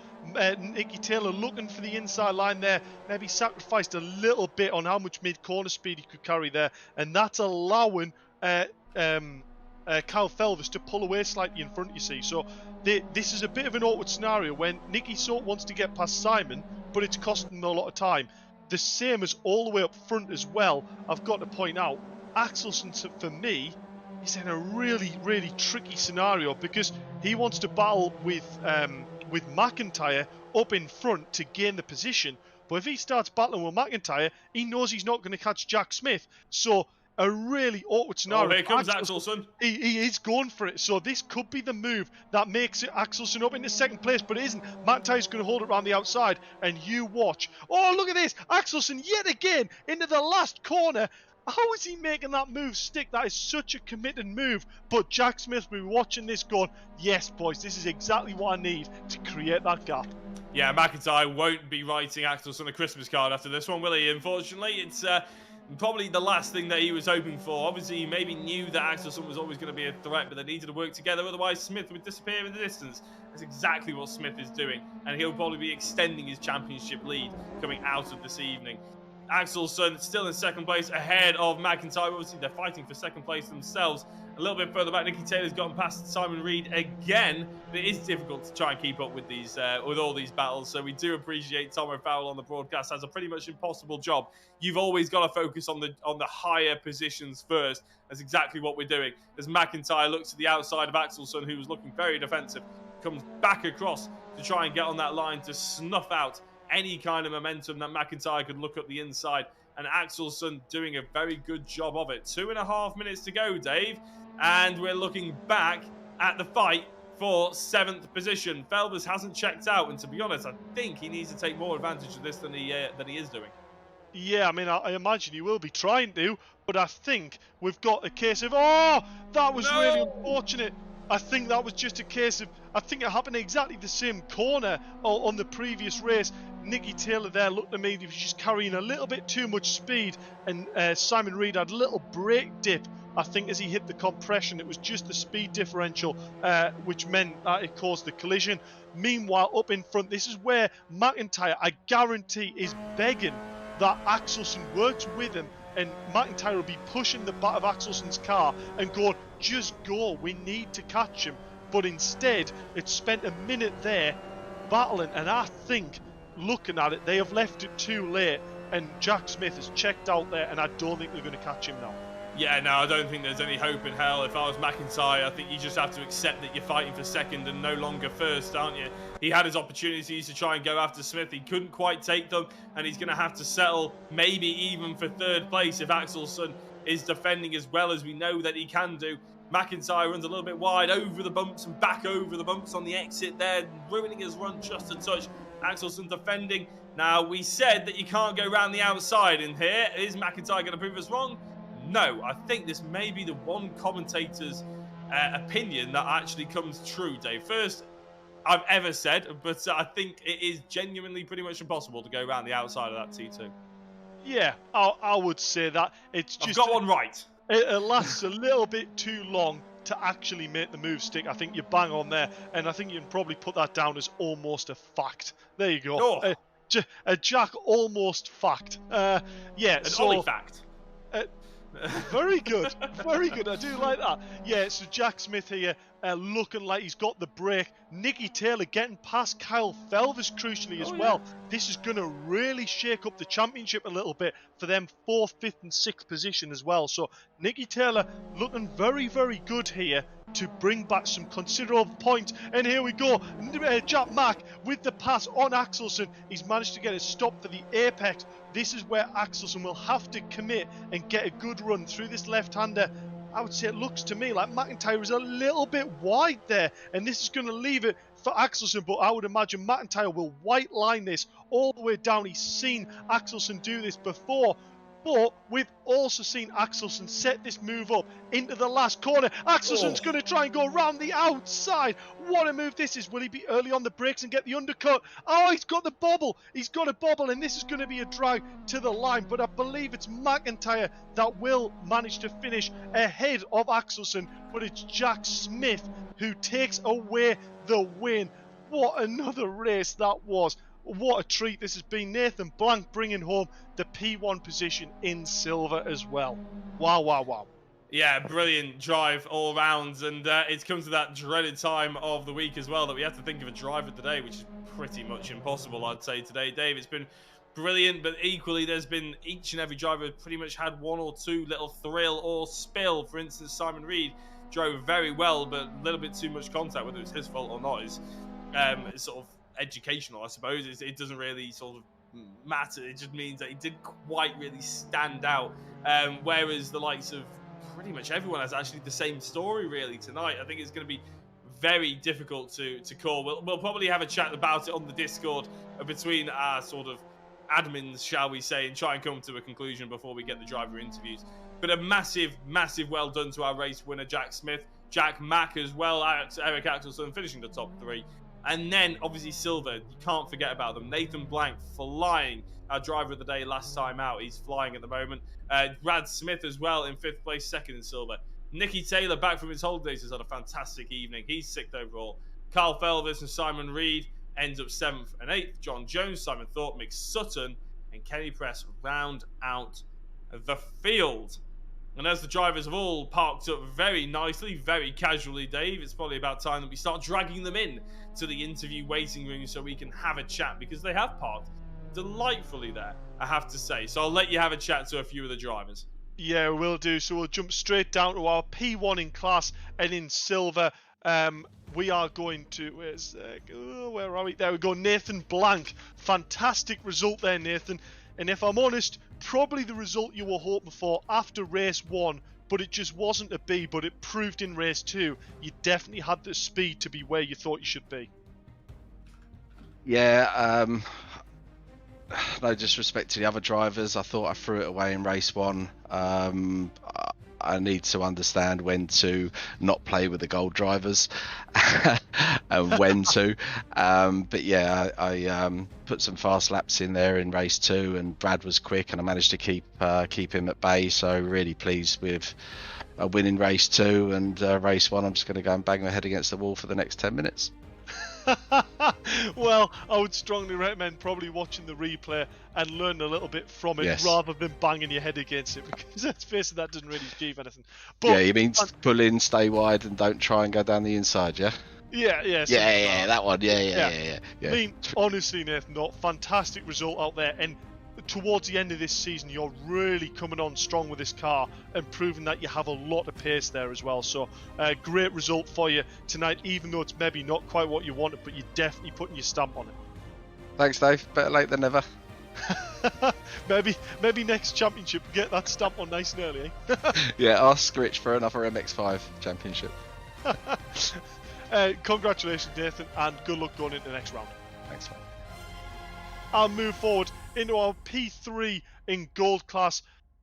Nicky Taylor looking for the inside line there, maybe sacrificed a little bit on how much mid-corner speed he could carry there, and that's allowing Carl Felvers to pull away slightly in front, you see. So this is a bit of an awkward scenario when Nicky sort of wants to get past Simon, but it's costing him a lot of time. The same as all the way up front as well. I've got to point out, Axelsen, for me, is in a really, really tricky scenario, because he wants to battle with McIntyre up in front to gain the position. But if he starts battling with McIntyre, he knows he's not going to catch Jack Smith. So a really awkward scenario. Oh, here comes Axelsen. He is going for it. So this could be the move that makes it Axelsen up into 2nd place, but it isn't. McIntyre's going to hold it around the outside, and you watch. Oh, look at this. Axelsen yet again into the last corner. How is he making that move stick? That is such a committed move. But Jack Smith will be watching this going, yes, boys, this is exactly what I need to create that gap. Yeah, McIntyre won't be writing Axelsen a Christmas card after this one, will he? Unfortunately, it's probably the last thing that he was hoping for. Obviously, he maybe knew that Axelsen was always going to be a threat, but they needed to work together, otherwise Smith would disappear in the distance. That's exactly what Smith is doing, and he'll probably be extending his championship lead coming out of this evening. Axelsen still in 2nd place ahead of McIntyre. Obviously, they're fighting for 2nd place themselves. A little bit further back, Nicky Taylor's gotten past Simon Reed again. But it is difficult to try and keep up with these, with all these battles. So we do appreciate Tom O'Farrell on the broadcast has a pretty much impossible job. You've always got to focus on the higher positions first. That's exactly what we're doing. As McIntyre looks to the outside of Axelsen, who was looking very defensive, comes back across to try and get on that line to snuff out any kind of momentum that McIntyre could look up the inside, and Axelsen doing a very good job of it. 2.5 minutes to go, Dave, and we're looking back at the fight for 7th position. Felvers hasn't checked out, and to be honest, I think he needs to take more advantage of this than he is doing. Yeah, I mean, I imagine he will be trying to, but I think we've got a case of, oh, that was really unfortunate. I think that was just a case of, I think it happened exactly the same corner on the previous race. Nicky Taylor there looked to me, he was just carrying a little bit too much speed, and Simon Reed had a little brake dip I think as he hit the compression, it was just the speed differential which meant that it caused the collision. Meanwhile, up in front, this is where McIntyre, I guarantee, is begging that Axelsen works with him, and McIntyre will be pushing the back of Axelsen's car and going, just go, we need to catch him. But instead, it's spent a minute there battling, and I think, looking at it, they have left it too late, and Jack Smith has checked out there, and I don't think they're going to catch him now. Yeah, no, I don't think there's any hope in hell. If I was McIntyre, I think you just have to accept that you're fighting for second and no longer first, aren't you? He had his opportunities to try and go after Smith. He couldn't quite take them, and he's going to have to settle maybe even for third place if Axelsen is defending as well as we know that he can do. McIntyre runs a little bit wide over the bumps and back over the bumps on the exit there, ruining his run just a touch. Axelsen defending. Now, we said that you can't go around the outside in here. Is McIntyre going to prove us wrong? No, I think this may be the one commentator's opinion that actually comes true, Dave. First I've ever said, but I think it is genuinely pretty much impossible to go around the outside of that T2. Yeah, I would say that. It's just, I've got one right. It lasts a little bit too long to actually make the move stick. I think you're bang on there, and I think you can probably put that down as almost a fact. There you go. Oh. A Jack almost fact. Yeah, An Ollie fact. Very good, very good. I do like that. Yeah, so Jack Smith here looking like he's got the break. Nicky Taylor getting past Kyle Felvis crucially as well. This is going to really shake up the championship a little bit for them 4th, 5th and 6th position as well. So Nicky Taylor looking very, very good here to bring back some considerable points. And here we go. Jack Mack with the pass on Axelsen. He's managed to get it stopped for the apex. This is where Axelsen will have to commit and get a good run through this left-hander. I would say it looks to me like McIntyre is a little bit wide there, and this is going to leave it for Axelsen, but I would imagine McIntyre will white line this all the way down. He's seen Axelsen do this before, but we've also seen Axelsen set this move up into the last corner. Axelsen's going to try and go around the outside. What a move this is. Will he be early on the brakes and get the undercut? Oh, he's got the bobble. He's got a bobble, and this is going to be a drag to the line. But I believe it's McIntyre that will manage to finish ahead of Axelsen. But it's Jack Smith who takes away the win. What another race that was. What a treat this has been. Nathan Blank bringing home the P1 position in silver as well. Wow, wow, wow. Yeah, brilliant drive all round, and it's come to that dreaded time of the week as well that we have to think of a driver today, which is pretty much impossible, I'd say, today. Dave, it's been brilliant, but equally there's been each and every driver pretty much had one or two little thrill or spill. For instance, Simon Reed drove very well, but a little bit too much contact, whether it's his fault or not, is sort of educational, I suppose. It doesn't really sort of matter. It just means that he didn't quite really stand out, whereas the likes of pretty much everyone has actually the same story really tonight. I think it's going to be very difficult to call. We'll probably have a chat about it on the Discord between our sort of admins, shall we say, and try and come to a conclusion before we get the driver interviews. But a massive well done to our race winner Jack Smith, Jack Mack as well, Eric Axelsen finishing the top 3. And then, obviously, silver, you can't forget about them. Nathan Blank flying, our driver of the day last time out. He's flying at the moment. Brad Smith as well in 5th place, 2nd in silver. Nicky Taylor, back from his holidays, has had a fantastic evening. He's 6th overall. Carl Felvis and Simon Reed ends up 7th and 8th. John Jones, Simon Thorpe, Mick Sutton, and Kenny Press round out the field. And as the drivers have all parked up very nicely, very casually, Dave, it's probably about time that we start dragging them in to the interview waiting room so we can have a chat, because they have parked delightfully there, I have to say. So I'll let you have a chat to a few of the drivers. Yeah, we'll do. So we'll jump straight down to our P1 in class and in silver. We are going to, where are we? There we go, Nathan Blank. Fantastic result there, Nathan. And if I'm honest, probably the result you were hoping for after race 1, but it just wasn't a B, but it proved in race 2 you definitely had the speed to be where you thought you should be. Yeah, no disrespect to the other drivers, I thought I threw it away in race 1. I need to understand when to not play with the gold drivers and when to. But yeah, I put some fast laps in there in race 2, and Brad was quick, and I managed to keep him at bay. So really pleased with a win in race 2, and race 1 I'm just going to go and bang my head against the wall for the next 10 minutes. Well, I would strongly recommend probably watching the replay and learn a little bit from it rather than banging your head against it, because let's face it, that doesn't really achieve anything. But, yeah, you mean pull in, stay wide, and don't try and go down the inside, yeah? Yeah, That one, yeah. I mean, honestly, Nathan, fantastic result out there, and towards the end of this season, you're really coming on strong with this car and proving that you have a lot of pace there as well. So, great result for you tonight, even though it's maybe not quite what you wanted, but you're definitely putting your stamp on it. Thanks, Dave. Better late than never. maybe next championship, get that stamp on nice and early, eh? Yeah, ask Rich for another MX-5 championship. Congratulations, Nathan, and good luck going into the next round. Thanks, mate. I'll move forward into our P3 in gold class.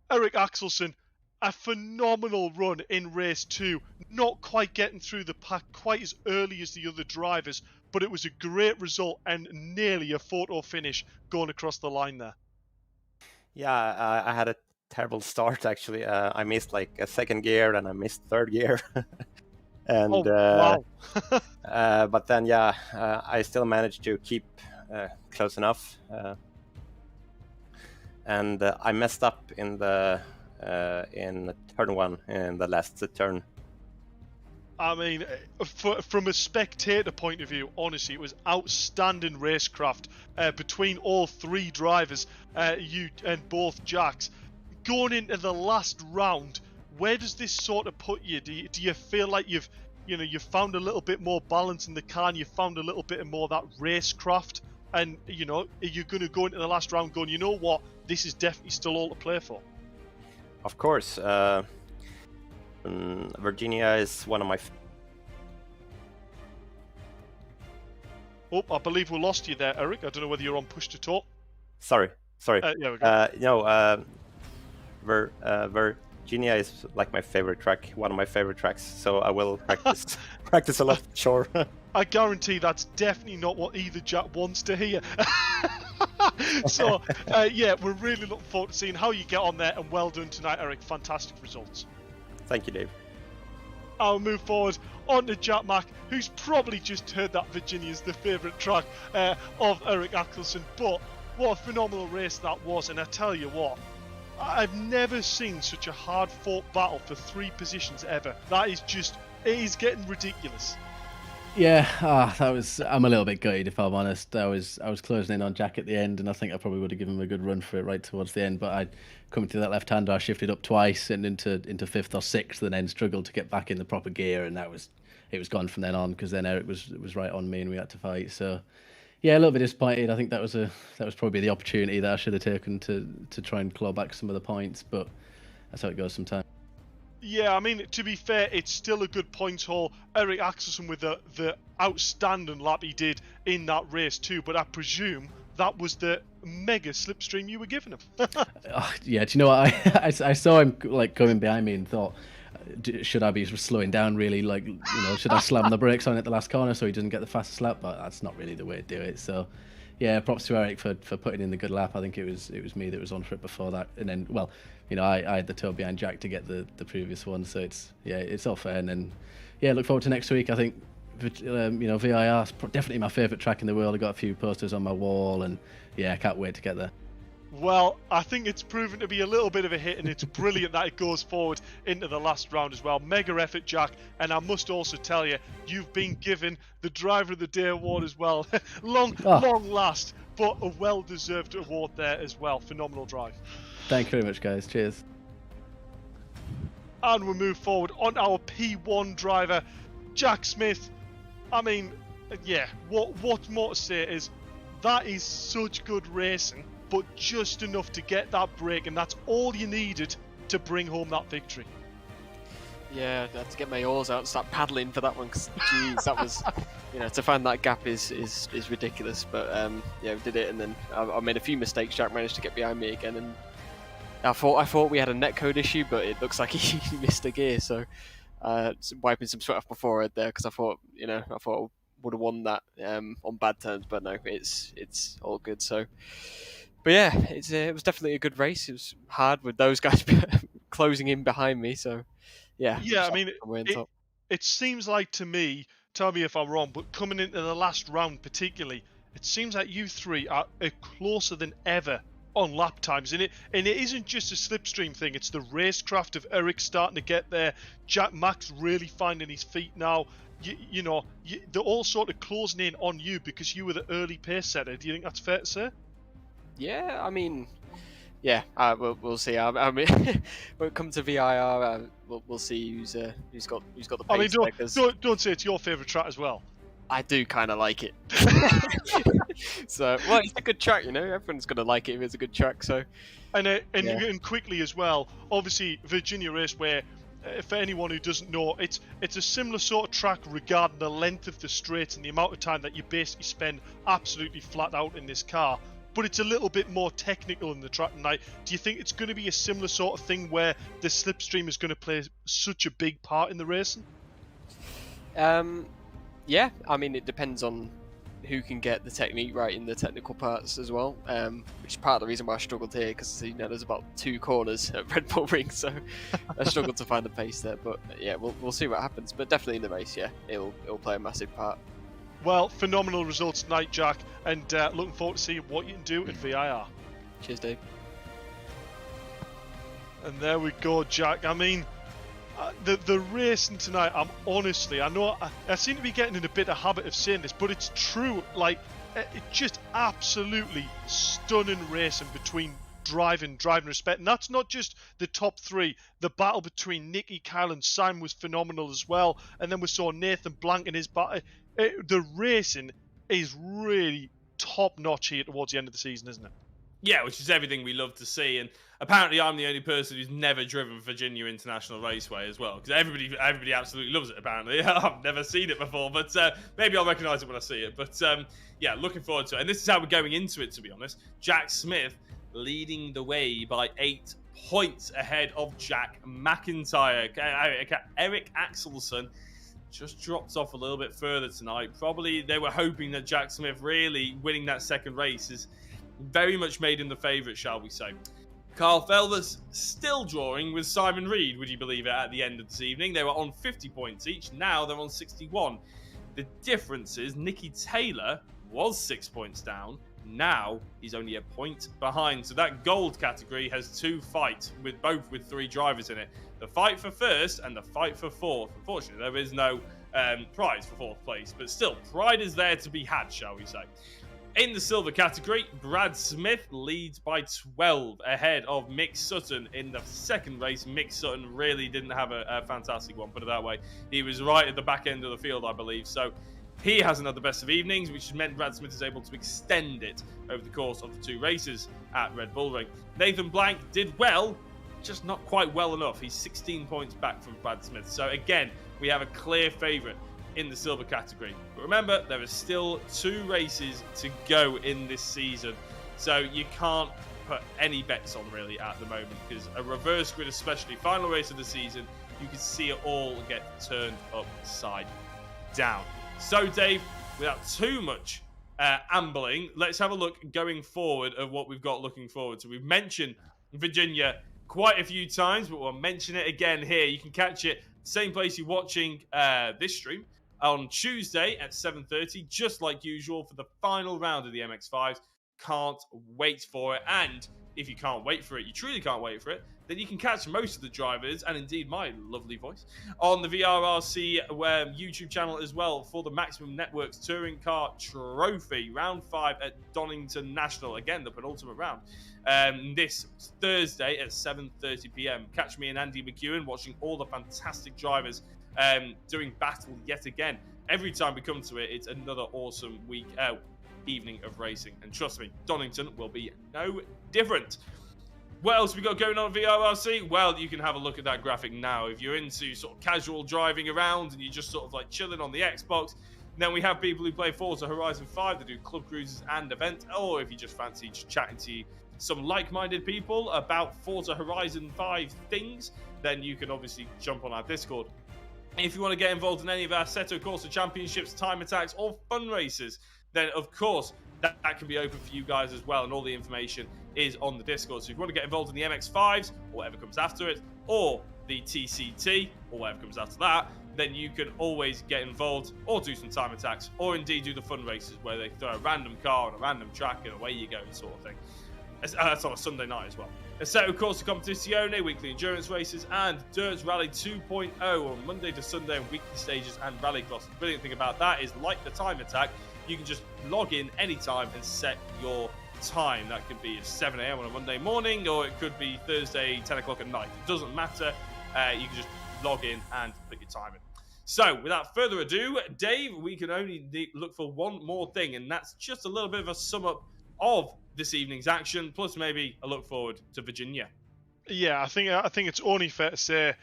Eric Axelsen, a phenomenal run in race 2, not quite getting through the pack quite as early as the other drivers, but it was a great result and nearly a photo finish going across the line there. Yeah, I had a terrible start actually. I missed like a second gear and I missed third gear. And wow. but then I still managed to keep close enough, and I messed up in the in turn 1 in the last turn. I mean, from a spectator point of view, honestly, it was outstanding racecraft between all 3 drivers, you and both Jacks. Going into the last round, where does this sort of put you? Do you feel like you've found a little bit more balance in the car and you've found a little bit more of that racecraft? And, are you going to go into the last round going, you know what, this is definitely still all to play for? Of course. Virginia is one of my... I believe we lost you there, Eric. I don't know whether you're on push to talk. Sorry. Yeah, we go. Virginia is like my favorite track, one of my favorite tracks, so I will practice a lot, sure. I guarantee that's definitely not what either Jack wants to hear. So, we're really looking forward to seeing how you get on there, and well done tonight, Eric. Fantastic results. Thank you, Dave. I'll move forward on to Jack Mack, who's probably just heard that Virginia's the favourite track of Eric Axelsen, but what a phenomenal race that was, and I tell you what, I've never seen such a hard-fought battle for 3 positions ever. That is just, it is getting ridiculous. Yeah, I'm a little bit gutted if I'm honest. I was closing in on Jack at the end, and I think I probably would have given him a good run for it right towards the end. But I coming to that left-hander, I shifted up twice and into 5th or 6th, and then struggled to get back in the proper gear, and it was gone from then on, because then Eric was right on me and we had to fight. So yeah, a little bit disappointed. I think that was probably the opportunity that I should have taken to try and claw back some of the points, but that's how it goes sometimes. Yeah, I mean, to be fair, it's still a good points haul. Eric Axelsen with the outstanding lap he did in that race too, but I presume that was the mega slipstream you were giving him. Yeah, do you know what? I saw him like coming behind me and thought, should I be slowing down really? Like, should I slam the brakes on at the last corner so he doesn't get the fastest lap? But that's not really the way to do it. So yeah, props to Eric for putting in the good lap. I think it was me that was on for it before that, and then I had the toe behind Jack to get the previous one, so it's all fair. And then look forward to next week. I think VRRC is definitely my favourite track in the world. I got a few posters on my wall, and I can't wait to get there. Well, I think it's proven to be a little bit of a hit, and it's brilliant that it goes forward into the last round as well. Mega effort, Jack, and I must also tell you, you've been given the Driver of the Day award as well. long last, but a well-deserved award there as well. Phenomenal drive. Thank you very much, guys. Cheers. And we move forward on our P1 driver, Jack Smith. I mean, what more to say is that is such good racing, but just enough to get that break, and that's all you needed to bring home that victory. Yeah, I had to get my oars out and start paddling for that one, because geez, that was, to find that gap is ridiculous. But we did it, and then I made a few mistakes. Jack managed to get behind me again, and I thought we had a netcode issue, but it looks like he missed a gear. So wiping some sweat off before I there, because I thought I would have won that on bad terms, but no, it's all good. So. But yeah, it was definitely a good race. It was hard with those guys closing in behind me. So yeah. Yeah, I mean, somewhere in it, top. it seems like to me, tell me if I'm wrong, but coming into the last round particularly, it seems like you three are closer than ever on lap times. And it isn't just a slipstream thing, it's the racecraft of Eric starting to get there, Max really finding his feet now. They're all sort of closing in on you because you were the early pace setter. Do you think that's fair to say? Yeah, I mean, yeah, we'll see. I mean, when it comes to VIR, we'll see who's got the pace. I mean, don't say it's your favourite track as well. I do kind of like it. So, well, it's a good track, you know. Everyone's gonna like it if it's a good track. So, and quickly as well. Obviously, Virginia Raceway. For anyone who doesn't know, it's a similar sort of track regarding the length of the straights and the amount of time that you basically spend absolutely flat out in this car. But it's a little bit more technical in the track tonight. Do you think it's going to be a similar sort of thing where the slipstream is going to play such a big part in the racing? Yeah, I mean, it depends on who can get the technique right in the technical parts as well, which is part of the reason why I struggled here, because there's about 2 corners at Red Bull Ring, so I struggled to find the pace there. But yeah, we'll see what happens. But definitely in the race, yeah, it'll play a massive part. Well, phenomenal results tonight, Jack, and looking forward to seeing what you can do at VIR. Cheers, Dave. And there we go, Jack. I mean, the racing tonight, I know I seem to be getting in a bit of habit of saying this, but it's true. Like, it just absolutely stunning racing between drive and respect. And that's not just the top 3. The battle between Nicky, Kyle and Simon was phenomenal as well. And then we saw Nathan Blank in his battle. The racing is really top notch here towards the end of the season, isn't it? Yeah, which is everything we love to see. And apparently I'm the only person who's never driven Virginia International Raceway as well, because everybody absolutely loves it, apparently. I've never seen it before, but maybe I'll recognise it when I see it. But yeah, looking forward to it. And this is how we're going into it, to be honest. Jack Smith leading the way by 8 points ahead of Jack McIntyre. Eric Axelson just dropped off a little bit further tonight. Probably they were hoping that Jack Smith really winning that second race is very much made him the favourite, shall we say. Carl Felvers still drawing with Simon Reed, would you believe it, at the end of this evening. They were on 50 points each, now they're on 61. The difference is Nicky Taylor was 6 points down, now he's only a point behind. So that gold category has 2 fights, both with 3 drivers in it. The fight for first and the fight for fourth. Unfortunately, there is no prize for 4th place, but still, pride is there to be had, shall we say. In the silver category, Brad Smith leads by 12 ahead of Mick Sutton in the second race. Mick Sutton really didn't have a fantastic one, put it that way. He was right at the back end of the field, I believe. So he hasn't had the best of evenings, which has meant Brad Smith is able to extend it over the course of the 2 races at Red Bull Ring. Nathan Blank did well, just not quite well enough. He's 16 points back from Brad Smith. So again, we have a clear favourite in the silver category. But remember, there are still 2 races to go in this season, so you can't put any bets on really at the moment, because a reverse grid, especially final race of the season, you can see it all get turned upside down. So Dave, without too much ambling, let's have a look going forward of what we've got looking forward to. We've mentioned Virginia quite a few times, but we'll mention it again here. You can catch it same place you're watching this stream, on Tuesday at 7:30, just like usual, for the final round of the MX-5s. Can't wait for it. And if you can't wait for it, you truly can't wait for it, then you can catch most of the drivers, and indeed my lovely voice, on the VRRC YouTube channel as well, for the Maximum Networks Touring Car Trophy, round 5 at Donington National. Again, the penultimate round. This Thursday at 7:30 p.m. Catch me and Andy McEwen watching all the fantastic drivers doing battle yet again. Every time we come to it, it's another awesome evening of racing, and trust me, Donington will be no different. What else we got going on at VRRC? Well, you can have a look at that graphic now. If you're into sort of casual driving around and you're just sort of like chilling on the Xbox, then we have people who play Forza Horizon 5 that do club cruises and events, or if you just fancy just chatting to some like-minded people about Forza Horizon 5 things, then you can obviously jump on our Discord. If you want to get involved in any of our Seto Corsa Championships, time attacks, or fun races, then of course that can be open for you guys as well, and all the information is on the Discord. So if you want to get involved in the MX-5s, or whatever comes after it, or the TCT, or whatever comes after that, then you can always get involved or do some time attacks, or indeed do the fun races where they throw a random car on a random track and away you go, sort of thing. That's on a Sunday night as well. So, of course, the Competizione, weekly endurance races, and Dirts Rally 2.0 on Monday to Sunday on weekly stages and rallycross. The brilliant thing about that is, like the time attack, you can just log in anytime and set your time. That could be 7 a.m. on a Monday morning, or it could be Thursday 10 o'clock at night. It doesn't matter. You can just log in and put your time in. So, without further ado, Dave, we can only look for one more thing, and that's just a little bit of a sum up of this evening's action, plus maybe a look forward to Virginia. Yeah, I think it's only fair to say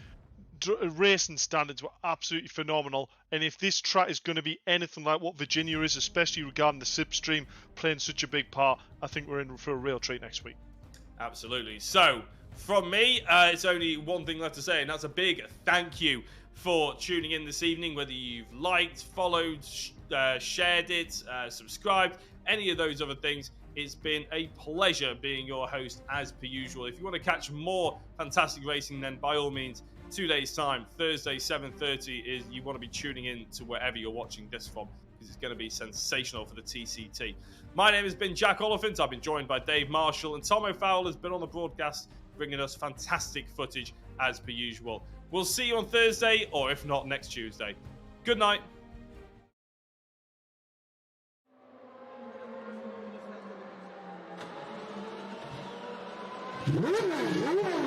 racing standards were absolutely phenomenal, and if this track is going to be anything like what Virginia is, especially regarding the slipstream playing such a big part, I think we're in for a real treat next week. Absolutely. So, from me, it's only one thing left to say, and that's a big thank you for tuning in this evening, whether you've liked, followed, shared it, subscribed, any of those other things. It's been a pleasure being your host as per usual. If you want to catch more fantastic racing, then by all means, 2 days time, Thursday 7:30 is you want to be tuning in to wherever you're watching this from, because it's going to be sensational for the TCT. My name has been Jack Oliphant. I've been joined by Dave Marshall, and Tom O'Fowler has been on the broadcast bringing us fantastic footage as per usual. We'll see you on Thursday, or if not, next Tuesday. Good night. Woo!